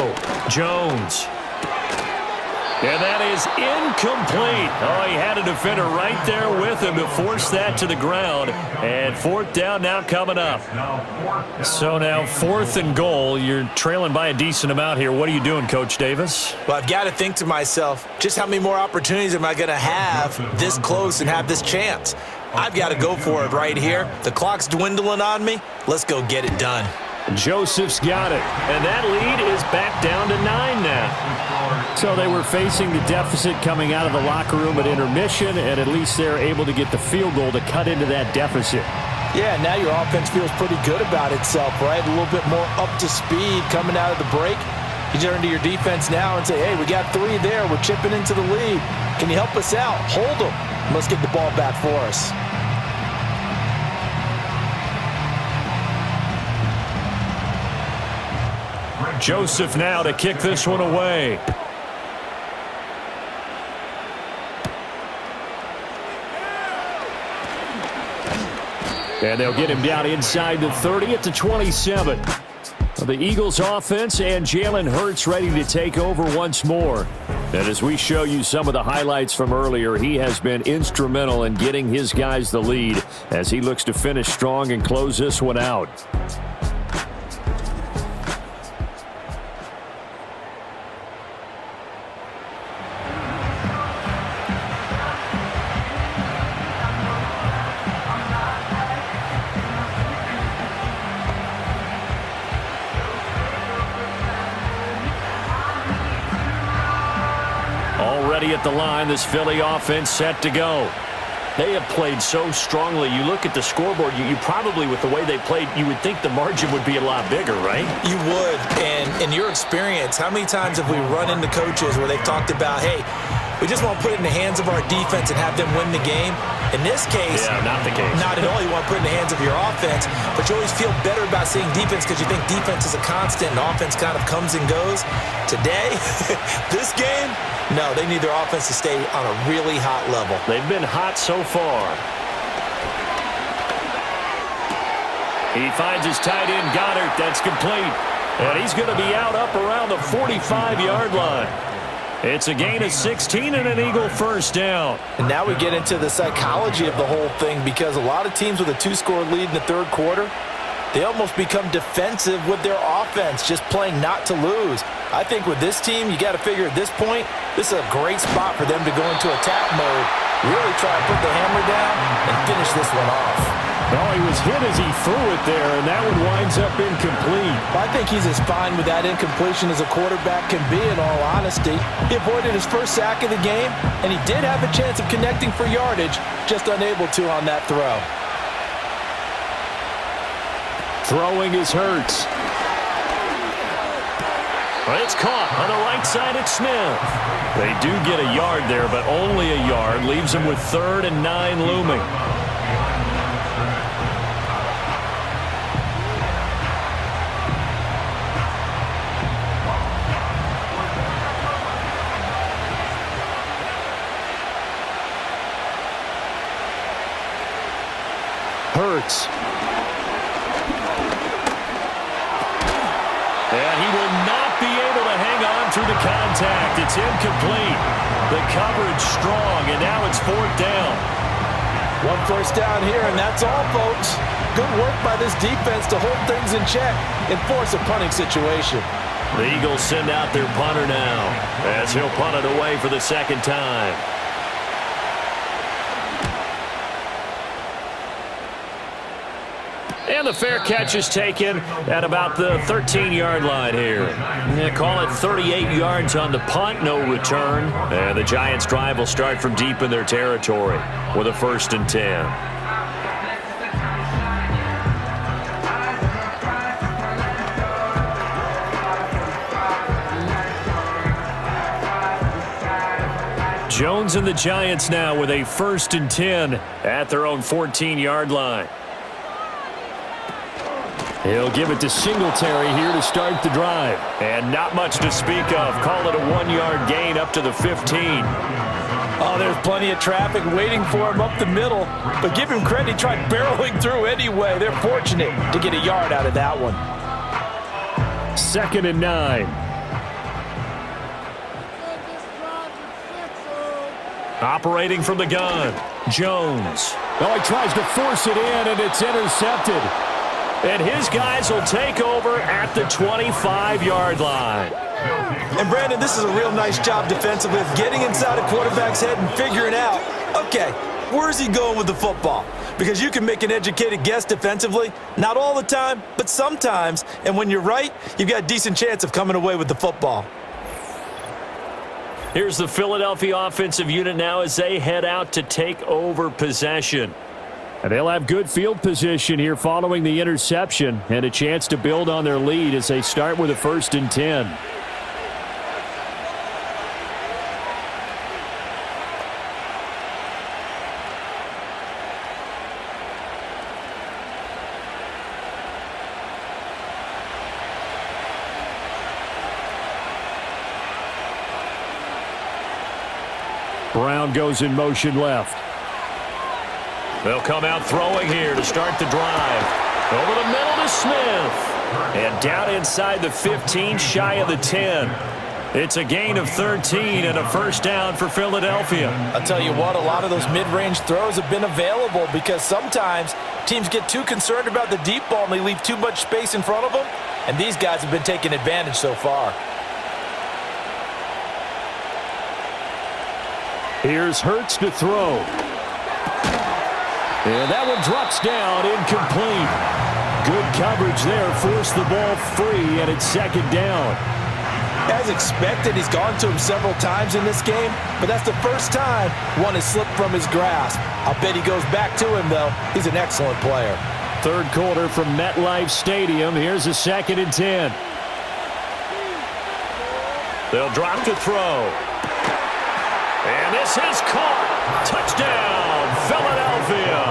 Jones. And that is incomplete. Oh, he had a defender right there with him to force that to the ground. And fourth down now coming up. So now 4th and goal. You're trailing by a decent amount here. What are you doing, Coach Davis? Well, I've got to think to myself, just how many more opportunities am I going to have this close and have this chance? I've got to go for it right here. The clock's dwindling on me. Let's go get it done. Joseph's got it. And that lead is back down to 9 now. So they were facing the deficit coming out of the locker room at intermission, and at least they're able to get the field goal to cut into that deficit. Yeah, now your offense feels pretty good about itself, right? A little bit more up to speed coming out of the break. You turn to your defense now and say, hey, we got 3 there. We're chipping into the lead. Can you help us out? Hold them. Let's get the ball back for us. Joseph now to kick this one away. And they'll get him down inside the 30 at the 27. The Eagles offense and Jalen Hurts ready to take over once more. And as we show you some of the highlights from earlier, he has been instrumental in getting his guys the lead as he looks to finish strong and close this one out. Already at the line, this Philly offense set to go. They have played so strongly. You look at the scoreboard, you probably, with the way they played, you would think the margin would be a lot bigger, right? You would. And in your experience, how many times have we run into coaches where they've talked about, hey, we just want to put it in the hands of our defense and have them win the game? In this case, yeah, not the case. Not at all. You want to put it in the hands of your offense, but you always feel better about seeing defense because you think defense is a constant and offense kind of comes and goes. Today, this game, no, they need their offense to stay on a really hot level. They've been hot so far. He finds his tight end, Goddard. That's complete. And he's going to be out up around the 45-yard line. It's a gain of 16 and an Eagle first down. And now we get into the psychology of the whole thing because a lot of teams with a 2-score lead in the third quarter, they almost become defensive with their offense, just playing not to lose. I think with this team, you got to figure at this point, this is a great spot for them to go into attack mode, really try to put the hammer down and finish this one off. Well, he was hit as he threw it there, and that one winds up incomplete. I think he's as fine with that incompletion as a quarterback can be, in all honesty. He avoided his first sack of the game, and he did have a chance of connecting for yardage, just unable to on that throw. Throwing is Hurts. It's caught on the right side at Smith. They do get a yard there, but only a yard. Leaves them with 3rd and 9 looming. Hurts. And he will not be able to hang on through the contact. It's incomplete. The coverage strong, and now it's 4th down. 1 first down here, and that's all, folks. Good work by this defense to hold things in check and force a punting situation. The Eagles send out their punter now as he'll punt it away for the 2nd time. And the fair catch is taken at about the 13-yard line here. Call it 38 yards on the punt, no return. And the Giants' drive will start from deep in their territory with a 1st and 10. Jones and the Giants now with a 1st and 10 at their own 14-yard line. He'll give it to Singletary here to start the drive. And not much to speak of. Call it a 1-yard gain up to the 15. Oh, there's plenty of traffic waiting for him up the middle. But give him credit, he tried barreling through anyway. They're fortunate to get a yard out of that one. 2nd and 9. Operating from the gun, Jones. Oh, he tries to force it in, and it's intercepted. And his guys will take over at the 25-yard line. And, Brandon, this is a real nice job defensively of getting inside a quarterback's head and figuring out, okay, where's he going with the football? Because you can make an educated guess defensively, not all the time, but sometimes. And when you're right, you've got a decent chance of coming away with the football. Here's the Philadelphia offensive unit now as they head out to take over possession. And they'll have good field position here following the interception and a chance to build on their lead as they start with a 1st and 10. Brown goes in motion left. They'll come out throwing here to start the drive. Over the middle to Smith. And down inside the 15, shy of the 10. It's a gain of 13 and a 1st down for Philadelphia. I'll tell you what, a lot of those mid-range throws have been available because sometimes teams get too concerned about the deep ball and they leave too much space in front of them. And these guys have been taking advantage so far. Here's Hurts to throw. And that one drops down, incomplete. Good coverage there, forced the ball free, and it's 2nd down. As expected, he's gone to him several times in this game, but that's the first time one has slipped from his grasp. I'll bet he goes back to him, though. He's an excellent player. 3rd quarter from MetLife Stadium. Here's a 2nd and 10. They'll drop to throw. And this is caught. Touchdown, Philadelphia.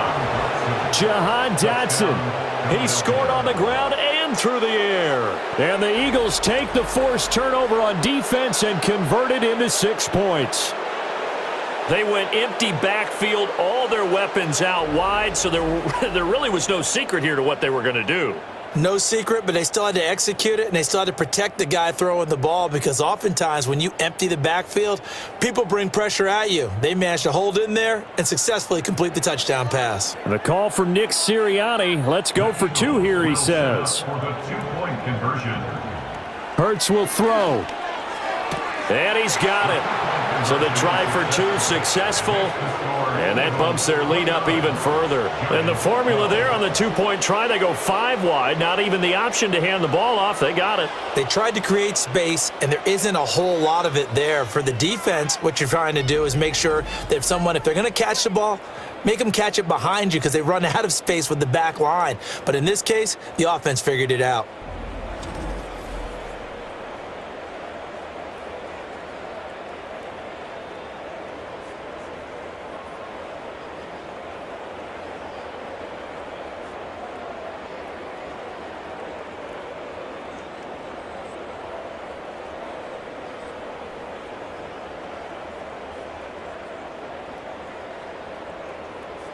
Jahan Dotson. He scored on the ground and through the air. And the Eagles take the forced turnover on defense and convert it into 6 points. They went empty backfield, all their weapons out wide, so there really was no secret here to what they were going to do. No secret, but they still had to execute it, and they still had to protect the guy throwing the ball because oftentimes when you empty the backfield, people bring pressure at you. They managed to hold in there and successfully complete the touchdown pass. The call for Nick Sirianni. Let's go for 2 here, he says. Hurts will throw. And he's got it. So the try for 2 successful. And that bumps their lead up even further. And the formula there on the 2-point try, they go 5 wide. Not even the option to hand the ball off. They got it. They tried to create space, and there isn't a whole lot of it there. For the defense, what you're trying to do is make sure that if they're going to catch the ball, make them catch it behind you because they run out of space with the back line. But in this case, the offense figured it out.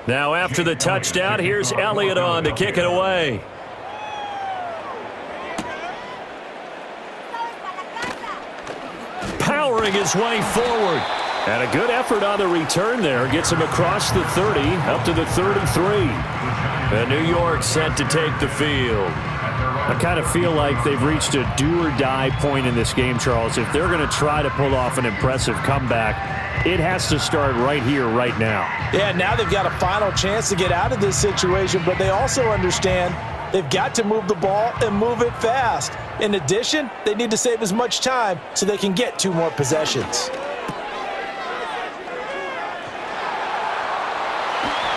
Now after the touchdown, here's Elliott on to kick it away. Powering his way forward. And a good effort on the return there. Gets him across the 30, up to the 33. And New York set to take the field. I kind of feel like they've reached a do-or-die point in this game, Charles. If they're going to try to pull off an impressive comeback, it has to start right here, right now. Yeah, now they've got a final chance to get out of this situation, but they also understand they've got to move the ball and move it fast. In addition, they need to save as much time so they can get 2 more possessions.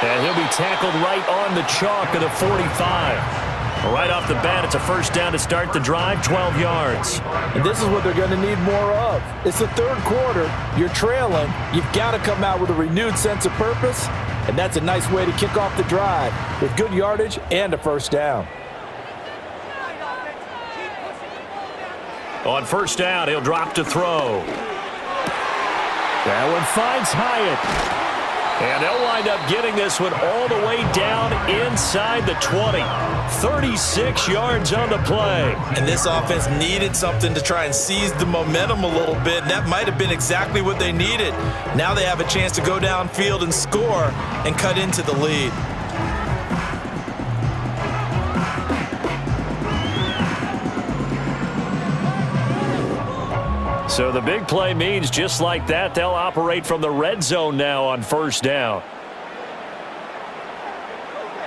And he'll be tackled right on the chalk of the 45. Right off the bat, it's a first down to start the drive, 12 yards. And this is what they're going to need more of. It's the 3rd quarter. You're trailing. You've got to come out with a renewed sense of purpose, and that's a nice way to kick off the drive with good yardage and a first down. On first down, he'll drop to throw. That one finds Hyatt. And they'll wind up getting this one all the way down inside the 20. 36 yards on the play. And this offense needed something to try and seize the momentum a little bit, and that might have been exactly what they needed. Now they have a chance to go downfield and score and cut into the lead. So the big play means just like that, they'll operate from the red zone now on first down.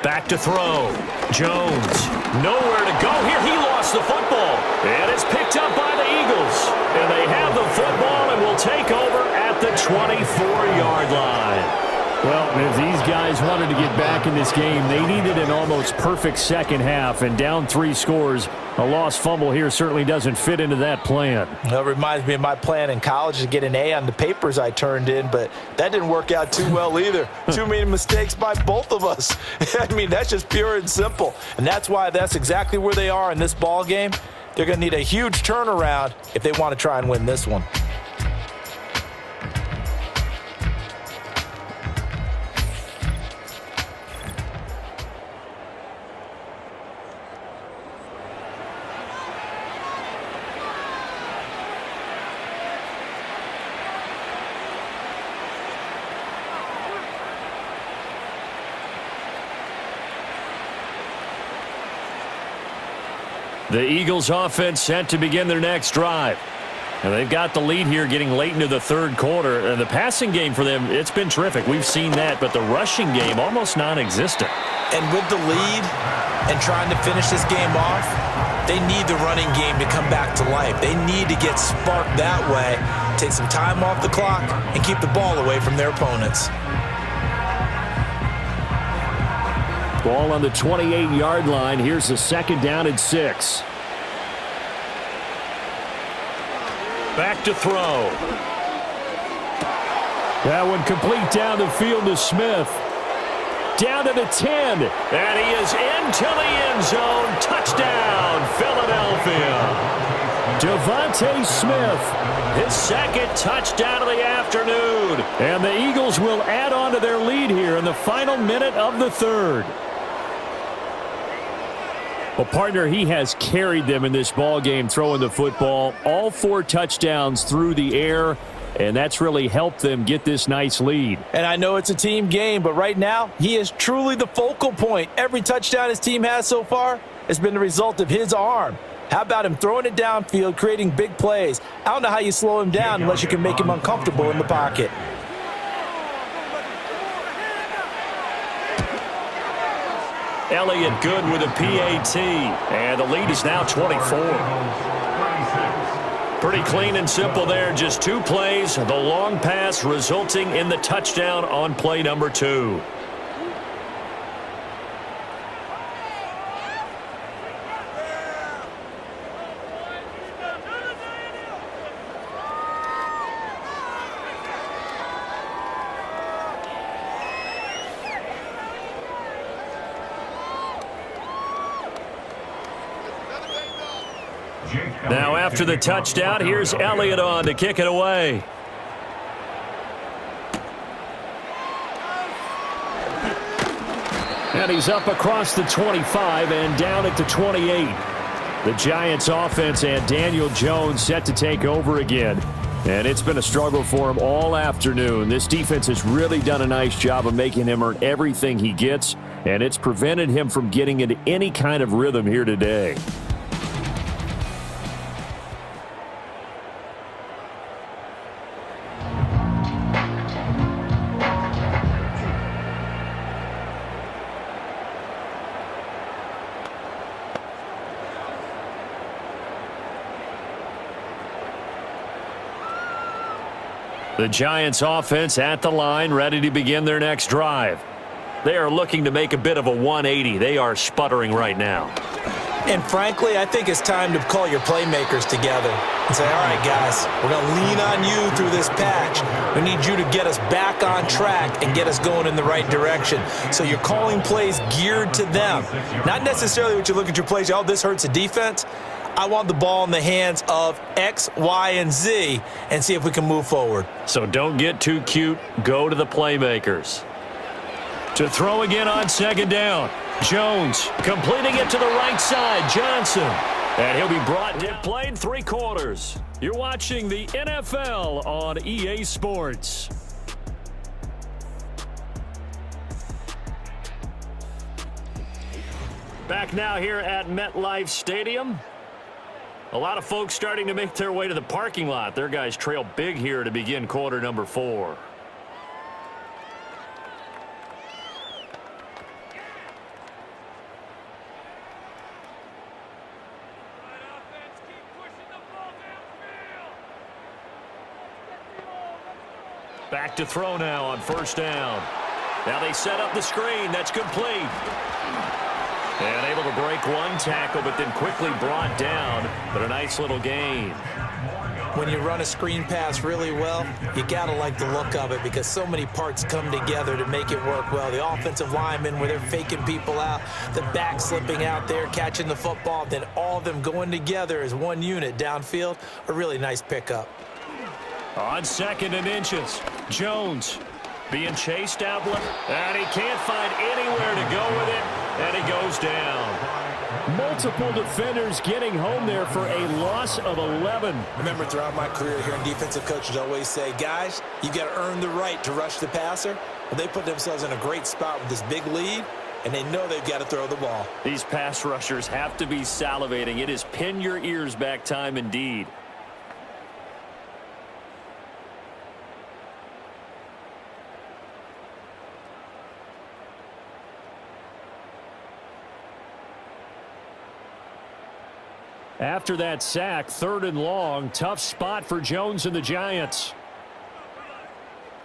Back to throw. Jones, nowhere to go here. He lost the football. And it's picked up by the Eagles. And they have the football and will take over at the 24-yard line. Well, if these guys wanted to get back in this game, they needed an almost perfect second half. And down 3 scores, a lost fumble here certainly doesn't fit into that plan. That reminds me of my plan in college to get an A on the papers I turned in, but that didn't work out too well either. Too many mistakes by both of us. I mean, that's just pure and simple. And that's why that's exactly where they are in this ball game. They're going to need a huge turnaround if they want to try and win this one. The Eagles offense set to begin their next drive. And they've got the lead here getting late into the third quarter. And the passing game for them, it's been terrific. We've seen that, but the rushing game almost non-existent. And with the lead and trying to finish this game off, they need the running game to come back to life. They need to get sparked that way, take some time off the clock, and keep the ball away from their opponents. Ball on the 28-yard line. Here's the second down and 6. Back to throw. That one complete down the field to Smith. Down to the 10. And he is into the end zone. Touchdown, Philadelphia. Devontae Smith, his second touchdown of the afternoon. And the Eagles will add on to their lead here in the final minute of the third. Well, partner, he has carried them in this ball game throwing the football. All 4 touchdowns through the air, and that's really helped them get this nice lead. And I know it's a team game, but right now, he is truly the focal point. Every touchdown his team has so far has been the result of his arm. How about him throwing it downfield, creating big plays? I don't know how you slow him down unless you can make him uncomfortable in the pocket. Elliott good with a PAT, and the lead is now 24. Pretty clean and simple there, just 2 plays. The long pass resulting in the touchdown on play number 2. Now after the touchdown, here's Elliott on to kick it away. And he's up across the 25 and down at the 28. The Giants offense and Daniel Jones set to take over again. And it's been a struggle for him all afternoon. This defense has really done a nice job of making him earn everything he gets, and it's prevented him from getting into any kind of rhythm here today. The Giants offense at the line, ready to begin their next drive. They are looking to make a bit of a 180. They are sputtering right now. And frankly, I think it's time to call your playmakers together and say, all right, guys, we're going to lean on you through this patch. We need you to get us back on track and get us going in the right direction. So you're calling plays geared to them. Not necessarily what you look at your plays, oh, this hurts the defense. I want the ball in the hands of X, Y, and Z and see if we can move forward. So don't get too cute. Go to the playmakers. To throw again on second down. Jones completing it to the right side. Johnson. And he'll be brought down. Played 3 quarters. You're watching the NFL on EA Sports. Back now here at MetLife Stadium. A lot of folks starting to make their way to the parking lot. Their guys trail big here to begin quarter number 4. Back to throw now on first down. Now they set up the screen. That's complete. And able to break one tackle, but then quickly brought down. But a nice little gain. When you run a screen pass really well, you got to like the look of it because so many parts come together to make it work well. The offensive linemen, where they're faking people out, the back slipping out there, catching the football, then all of them going together as one unit downfield, a really nice pickup. On second and inches, Jones being chased out, and he can't find anywhere to go with it, and he goes down. Multiple defenders getting home there for a loss of 11. Remember, throughout my career here in defensive coaches always say, guys, you got to earn the right to rush the passer. Well, they put themselves in a great spot with this big lead, and they know they've got to throw the ball. These pass rushers have to be salivating. It is pin your ears back time indeed. After that sack, 3rd and long, tough spot for Jones and the Giants.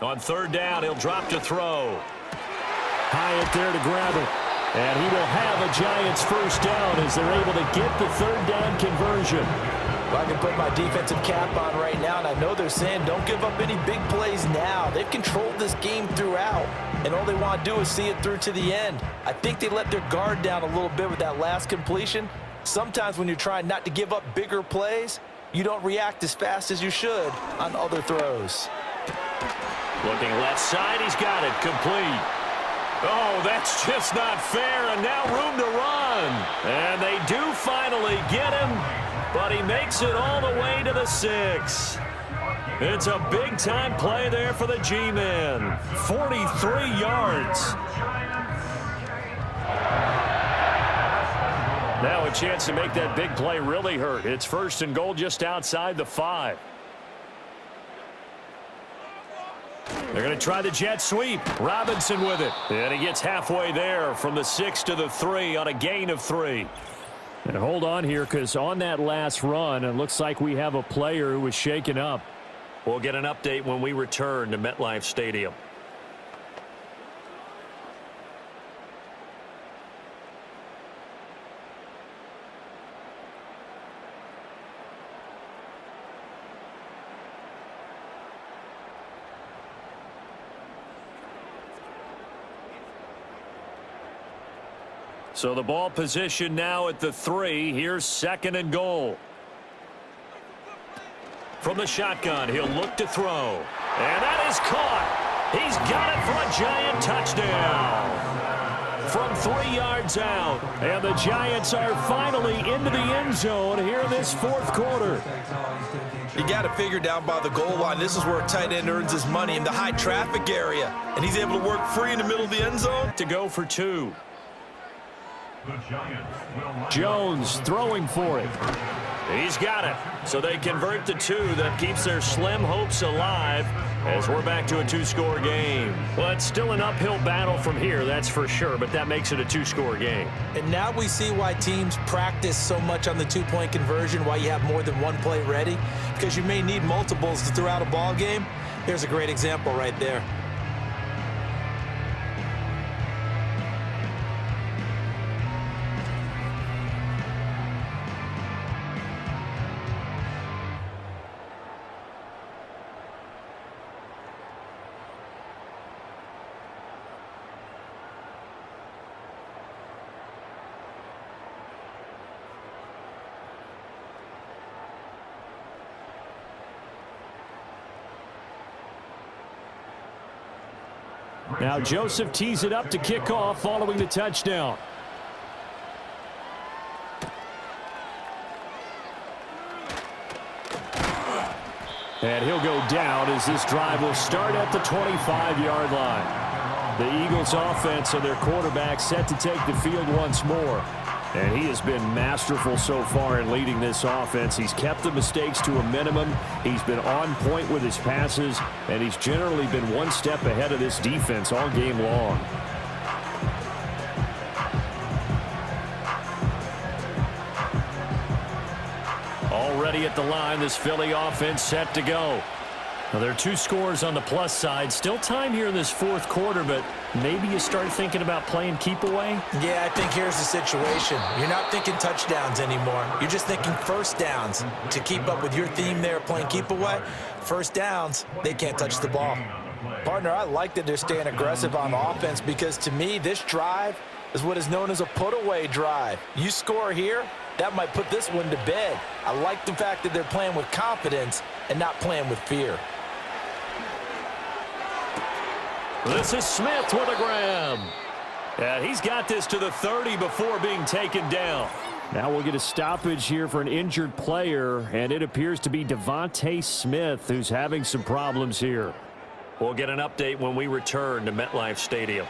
On 3rd down, he'll drop to throw. Hyatt there to grab it. And he will have a Giants first down as they're able to get the 3rd down conversion. Well, I can put my defensive cap on right now, and I know they're saying don't give up any big plays now. They've controlled this game throughout, and all they want to do is see it through to the end. I think they let their guard down a little bit with that last completion. Sometimes when you're trying not to give up bigger plays, you don't react as fast as you should on other throws. Looking left side, he's got it complete. Oh, that's just not fair, and now room to run. And they do finally get him, but he makes it all the way to the 6. It's a big-time play there for the G-men. 43 yards. Now a chance to make that big play really hurt. It's 1st and goal just outside the 5. They're going to try the jet sweep. Robinson with it. And he gets halfway there from the 6 to the 3 on a gain of 3. And hold on here because on that last run, it looks like we have a player who was shaken up. We'll get an update when we return to MetLife Stadium. So the ball position now at the 3. Here's 2nd and goal. From the shotgun, he'll look to throw. And that is caught. He's got it for a Giant touchdown. From 3 yards out. And the Giants are finally into the end zone here in this 4th quarter. You got to figure down by the goal line. This is where a tight end earns his money in the high traffic area. And he's able to work free in the middle of the end zone. To go for 2. Jones throwing for it. He's got it. So they convert the 2. That keeps their slim hopes alive as we're back to a 2-score game. Well, it's still an uphill battle from here, that's for sure, but that makes it a 2-score game. And now we see why teams practice so much on the 2-point conversion, why you have more than one play ready, because you may need multiples to throw out a ball game. Here's a great example right there. Now Joseph tees it up to kick off following the touchdown. And he'll go down as this drive will start at the 25-yard line. The Eagles offense and their quarterback set to take the field once more. And he has been masterful so far in leading this offense. He's kept the mistakes to a minimum. He's been on point with his passes, and he's generally been one step ahead of this defense all game long. Already at the line, this Philly offense set to go. Now, there are 2 scores on the plus side. Still time here in this fourth quarter, but maybe you start thinking about playing keep away? Yeah, I think here's the situation. You're not thinking touchdowns anymore. You're just thinking first downs. To keep up with your theme there, playing keep away, first downs, they can't touch the ball. Partner, I like that they're staying aggressive on offense because to me, this drive is what is known as a put-away drive. You score here, that might put this one to bed. I like the fact that they're playing with confidence and not playing with fear. This is Smith with a grab. And he's got this to the 30 before being taken down. Now we'll get a stoppage here for an injured player, and it appears to be Devontae Smith who's having some problems here. We'll get an update when we return to MetLife Stadium.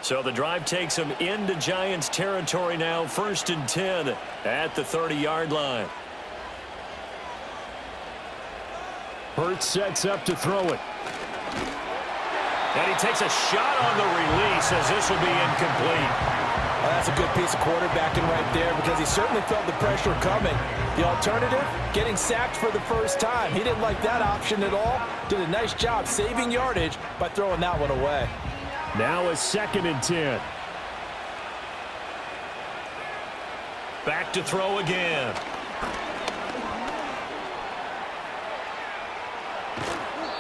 So the drive takes him into Giants territory now, 1st and 10 at the 30-yard line. Hurts sets up to throw it. And he takes a shot on the release as this will be incomplete. Well, that's a good piece of quarterbacking right there because he certainly felt the pressure coming. The alternative, getting sacked for the first time. He didn't like that option at all. Did a nice job saving yardage by throwing that one away. Now a 2nd and 10. Back to throw again.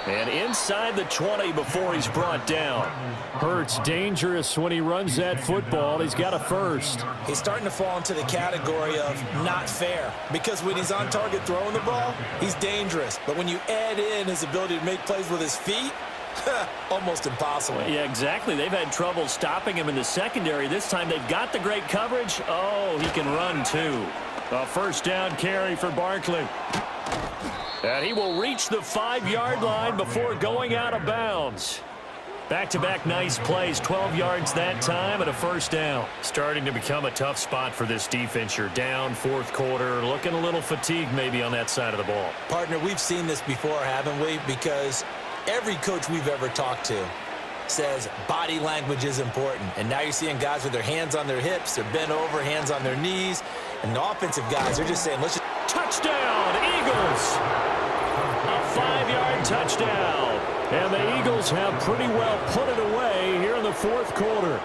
And inside the 20 before he's brought down. Hurts dangerous when he runs that football. He's got a first. He's starting to fall into the category of not fair because when he's on target throwing the ball, he's dangerous. But when you add in his ability to make plays with his feet, almost impossible. Yeah, exactly. They've had trouble stopping him in the secondary. This time they've got the great coverage. Oh, he can run too. A first down carry for Barkley. And he will reach the 5-yard line before going out of bounds. Back-to-back nice plays, 12 yards that time and a first down. Starting to become a tough spot for this defense. You're down, 4th quarter, looking a little fatigued maybe on that side of the ball. Partner, we've seen this before, haven't we? Because every coach we've ever talked to says body language is important. And now you're seeing guys with their hands on their hips, they're bent over, hands on their knees. And the offensive guys are just saying, let's just... Touchdown, Eagles! A 5-yard touchdown. And the Eagles have pretty well put it away here in the 4th quarter.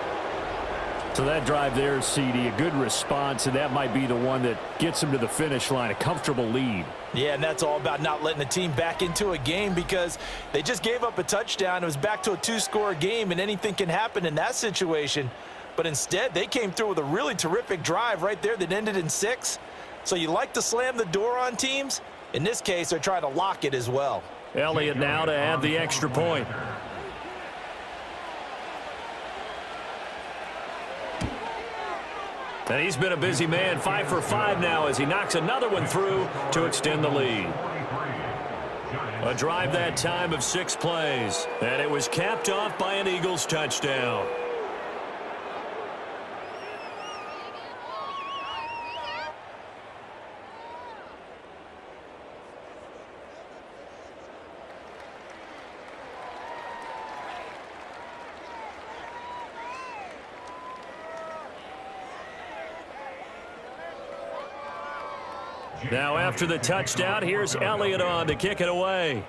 So that drive there, CD, a good response, and that might be the one that gets them to the finish line, a comfortable lead. Yeah, and that's all about not letting the team back into a game because they just gave up a touchdown. It was back to a 2-score game, and anything can happen in that situation. But instead, they came through with a really terrific drive right there that ended in 6. So you like to slam the door on teams? In this case, they're trying to lock it as well. Elliott now to add the extra point. And he's been a busy man, 5 for 5 now as he knocks another one through to extend the lead. A drive that time of 6 plays, and it was capped off by an Eagles touchdown. Now after the touchdown, here's Elliott on to kick it away.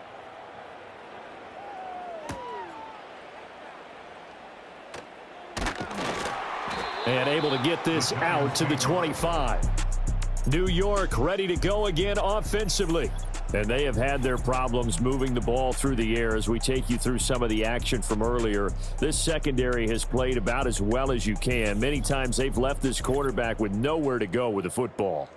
And able to get this out to the 25. New York ready to go again offensively. And they have had their problems moving the ball through the air as we take you through some of the action from earlier. This secondary has played about as well as you can. Many times they've left this quarterback with nowhere to go with the football.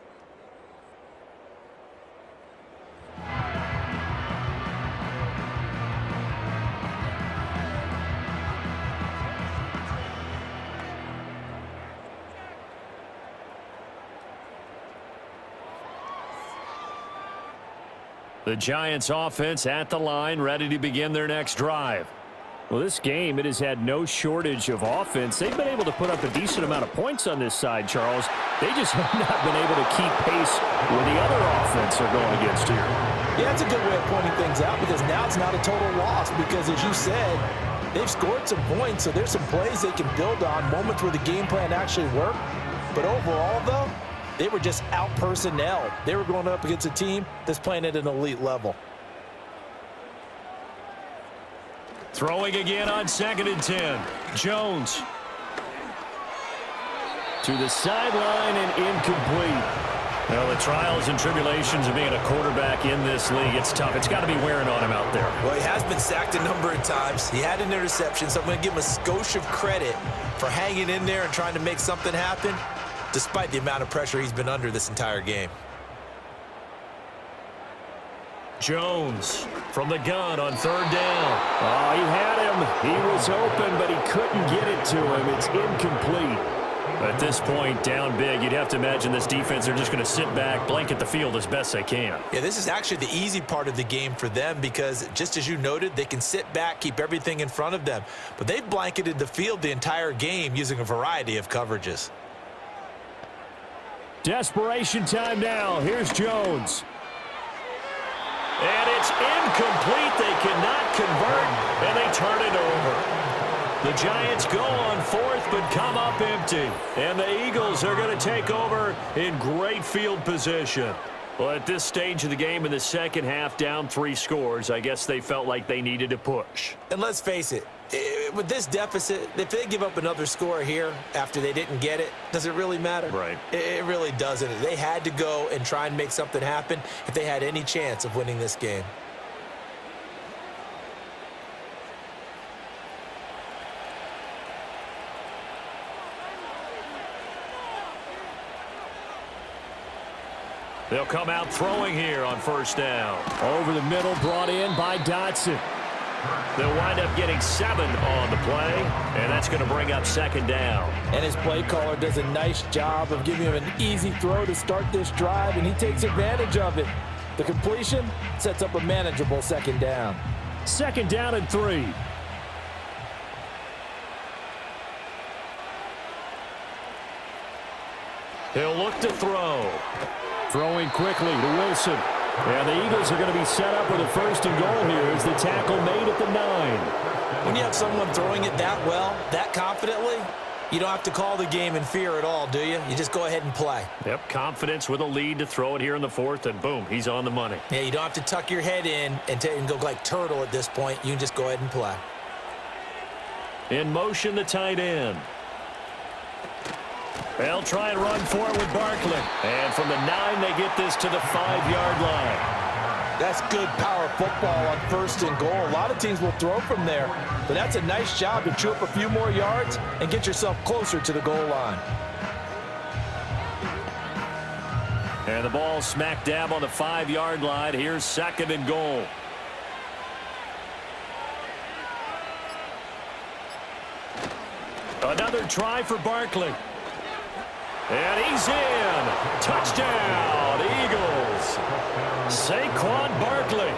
The Giants offense at the line, ready to begin their next drive. Well, this game, it has had no shortage of offense. They've been able to put up a decent amount of points on this side, Charles. They just have not been able to keep pace with the other offense they're going against here. Yeah, that's a good way of pointing things out because now it's not a total loss because, as you said, they've scored some points, so there's some plays they can build on, moments where the game plan actually worked. But overall, though, they were just out-personnel. They were going up against a team that's playing at an elite level. Throwing again on 2nd and 10. Jones. To the sideline and incomplete. Well, the trials and tribulations of being a quarterback in this league, it's tough. It's got to be wearing on him out there. Well, he has been sacked a number of times. He had an interception, so I'm going to give him a skosh of credit for hanging in there and trying to make something happen, despite the amount of pressure he's been under this entire game. Jones from the gun on 3rd down. Oh, he had him. He was open, but he couldn't get it to him. It's incomplete. At this point, down big, you'd have to imagine this defense, they're just going to sit back, blanket the field as best they can. Yeah, this is actually the easy part of the game for them because, just as you noted, they can sit back, keep everything in front of them. But they've blanketed the field the entire game using a variety of coverages. Desperation time now. Here's Jones. And it's incomplete. They cannot convert, and they turn it over. The Giants go on 4th, but come up empty. And the Eagles are going to take over in great field position. Well, at this stage of the game in the second half, down 3 scores, I guess they felt like they needed to push. And let's face it, with this deficit, if they give up another score here after they didn't get it, does it really matter? Right. It really doesn't. They had to go and try and make something happen if they had any chance of winning this game. They'll come out throwing here on 1st down. Over the middle, brought in by Dotson. They'll wind up getting 7 on the play, and that's going to bring up 2nd down. And his play caller does a nice job of giving him an easy throw to start this drive, and he takes advantage of it. The completion sets up a manageable 2nd down. 2nd down and 3. He'll look to throw. Throwing quickly to Wilson. And the Eagles are going to be set up with a 1st and goal here as the tackle made at the 9. When you have someone throwing it that well, that confidently, you don't have to call the game in fear at all, do you? You just go ahead and play. Yep, confidence with a lead to throw it here in the 4th, and boom, he's on the money. Yeah, you don't have to tuck your head in and go like turtle at this point. You can just go ahead and play. In motion, the tight end. They'll try and run for it with Barkley. And from the 9, they get this to the 5-yard line. That's good power football on 1st and goal. A lot of teams will throw from there, but that's a nice job to chew up a few more yards and get yourself closer to the goal line. And the ball smack dab on the 5-yard line. Here's 2nd and goal. Another try for Barkley. And he's in. Touchdown, Eagles. Saquon Barkley.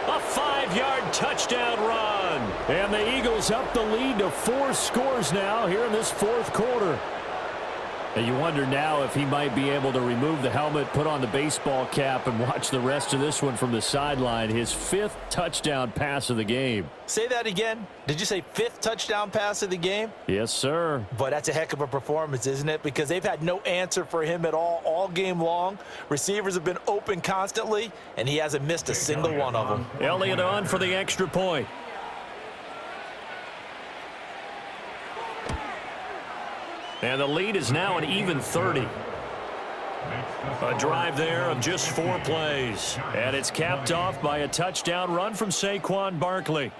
A 5-yard touchdown run. And the Eagles up the lead to 4 scores now here in this 4th quarter. And you wonder now if he might be able to remove the helmet, put on the baseball cap, and watch the rest of this one from the sideline. His 5th touchdown pass of the game. Say that again. Did you say 5th touchdown pass of the game? Yes, sir. But that's a heck of a performance, isn't it? Because they've had no answer for him at all game long. Receivers have been open constantly, and he hasn't missed a single one of them. Elliott on for the extra point. And the lead is now an even 30. A drive there of just 4 plays. And it's capped off by a touchdown run from Saquon Barkley.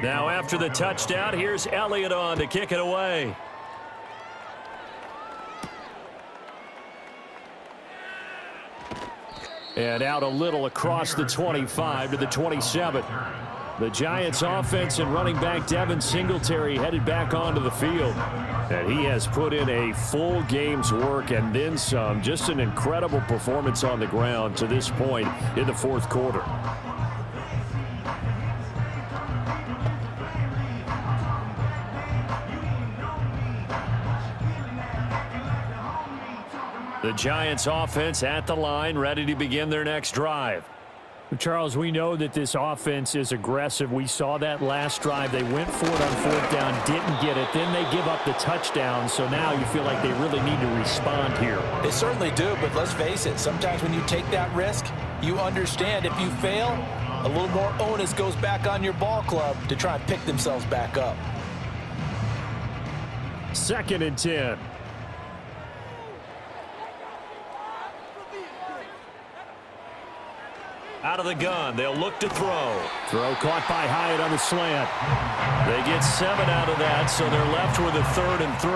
Now after the touchdown, here's Elliott on to kick it away. And out a little across the 25 to the 27. The Giants offense and running back Devin Singletary headed back onto the field. And he has put in a full game's work and then some. Just an incredible performance on the ground to this point in the fourth quarter. The Giants offense at the line, ready to begin their next drive. Charles, we know that this offense is aggressive. We saw that last drive. They went for it on 4th down, didn't get it. Then they give up the touchdown, so now you feel like they really need to respond here. They certainly do, but let's face it, sometimes when you take that risk, you understand if you fail, a little more onus goes back on your ball club to try and pick themselves back up. 2nd and 10. Out of the gun, they'll look to throw. Throw caught by Hyatt on the slant. They get 7 out of that, so they're left with a 3rd and 3.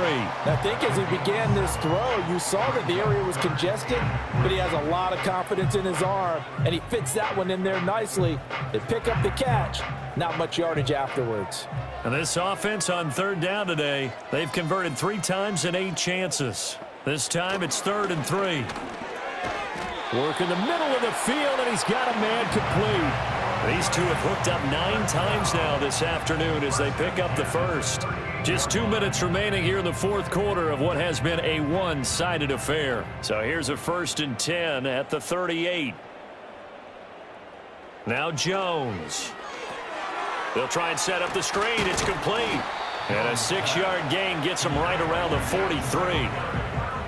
I think as he began this throw, you saw that the area was congested, but he has a lot of confidence in his arm, and he fits that one in there nicely. They pick up the catch, not much yardage afterwards. And this offense on 3rd down today, they've converted 3 times in 8 chances. This time it's 3rd and 3. Work in the middle of the field, and he's got a man complete. These two have hooked up 9 times now this afternoon as they pick up the first. Just 2 minutes remaining here in the fourth quarter of what has been a one-sided affair. So here's a 1st and 10 at the 38. Now Jones. They'll try and set up the screen. It's complete. And a 6-yard gain gets them right around the 43.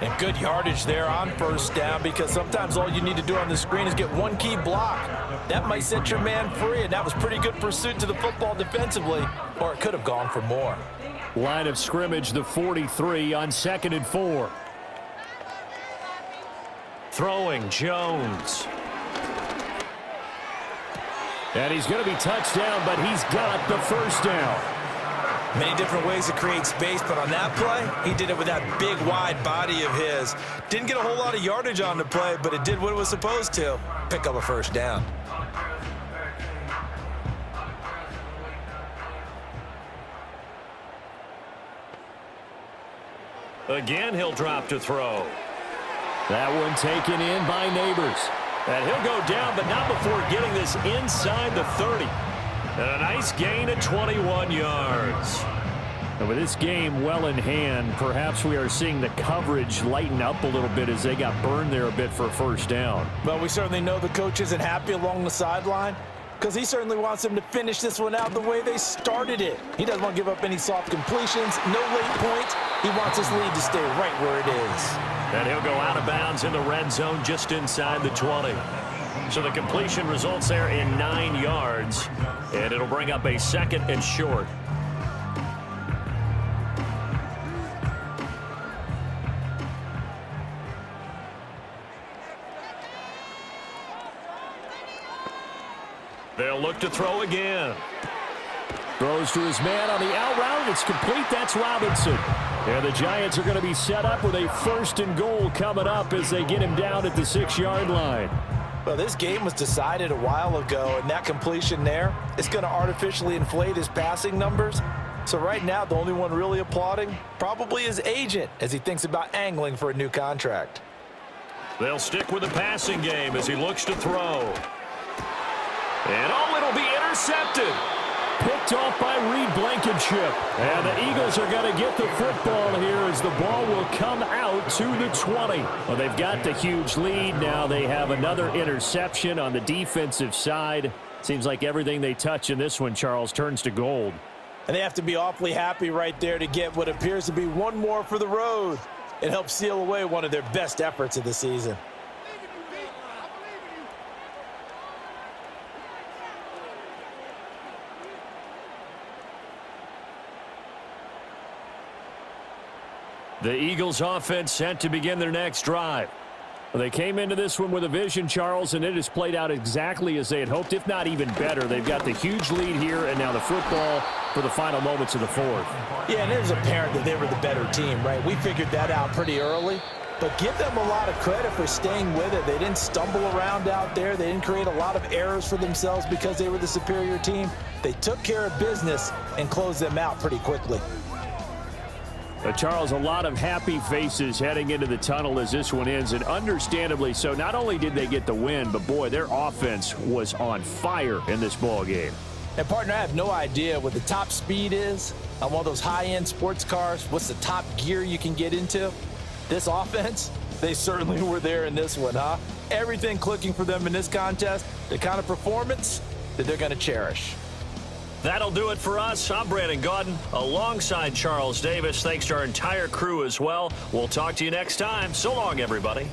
And good yardage there on 1st down, because sometimes all you need to do on the screen is get one key block. That might set your man free, and that was pretty good pursuit to the football defensively, or it could have gone for more. Line of scrimmage, the 43 on 2nd and 4. Throwing, Jones. And he's going to be touched down, but he's got the 1st down. Many different ways to create space, but on that play, he did it with that big, wide body of his. Didn't get a whole lot of yardage on the play, but it did what it was supposed to. Pick up a 1st down. Again, he'll drop to throw. That one taken in by Neighbors. And he'll go down, but not before getting this inside the 30. And a nice gain of 21 yards. And with this game well in hand, perhaps we are seeing the coverage lighten up a little bit as they got burned there a bit for a 1st down. Well, we certainly know the coach isn't happy along the sideline, because he certainly wants them to finish this one out the way they started it. He doesn't want to give up any soft completions, no late points. He wants his lead to stay right where it is. And he'll go out of bounds in the red zone just inside the 20. So the completion results there in 9 yards, and it'll bring up a 2nd and short. They'll look to throw again. Throws to his man on the out route. It's complete. That's Robinson. And the Giants are going to be set up with a 1st and goal coming up as they get him down at the 6-yard line. Well, this game was decided a while ago, and that completion there is going to artificially inflate his passing numbers. So right now, the only one really applauding probably his agent as he thinks about angling for a new contract. They'll stick with the passing game as he looks to throw. And it'll be intercepted. Picked off by Reed Blankenship. And the Eagles are going to get the football here as the ball will come out to the 20. Well, they've got the huge lead. Now they have another interception on the defensive side. Seems like everything they touch in this one, Charles, turns to gold. And they have to be awfully happy right there to get what appears to be one more for the road. It helps seal away one of their best efforts of the season. The Eagles offense set to begin their next drive. They came into this one with a vision, Charles, and it has played out exactly as they had hoped, if not even better. They've got the huge lead here, and now the football for the final moments of the fourth. Yeah, and it was apparent that they were the better team, right? We figured that out pretty early, but give them a lot of credit for staying with it. They didn't stumble around out there. They didn't create a lot of errors for themselves because they were the superior team. They took care of business and closed them out pretty quickly. Charles, a lot of happy faces heading into the tunnel as this one ends, and understandably so. Not only did they get the win, but boy, their offense was on fire in this ball game. And partner, I have no idea what the top speed is on one of those high-end sports cars. What's the top gear you can get into? This offense, they certainly were there in this one, huh? Everything clicking for them in this contest, the kind of performance that they're going to cherish. That'll do it for us. I'm Brandon Gaudin alongside Charles Davis. Thanks to our entire crew as well. We'll talk to you next time. So long, everybody.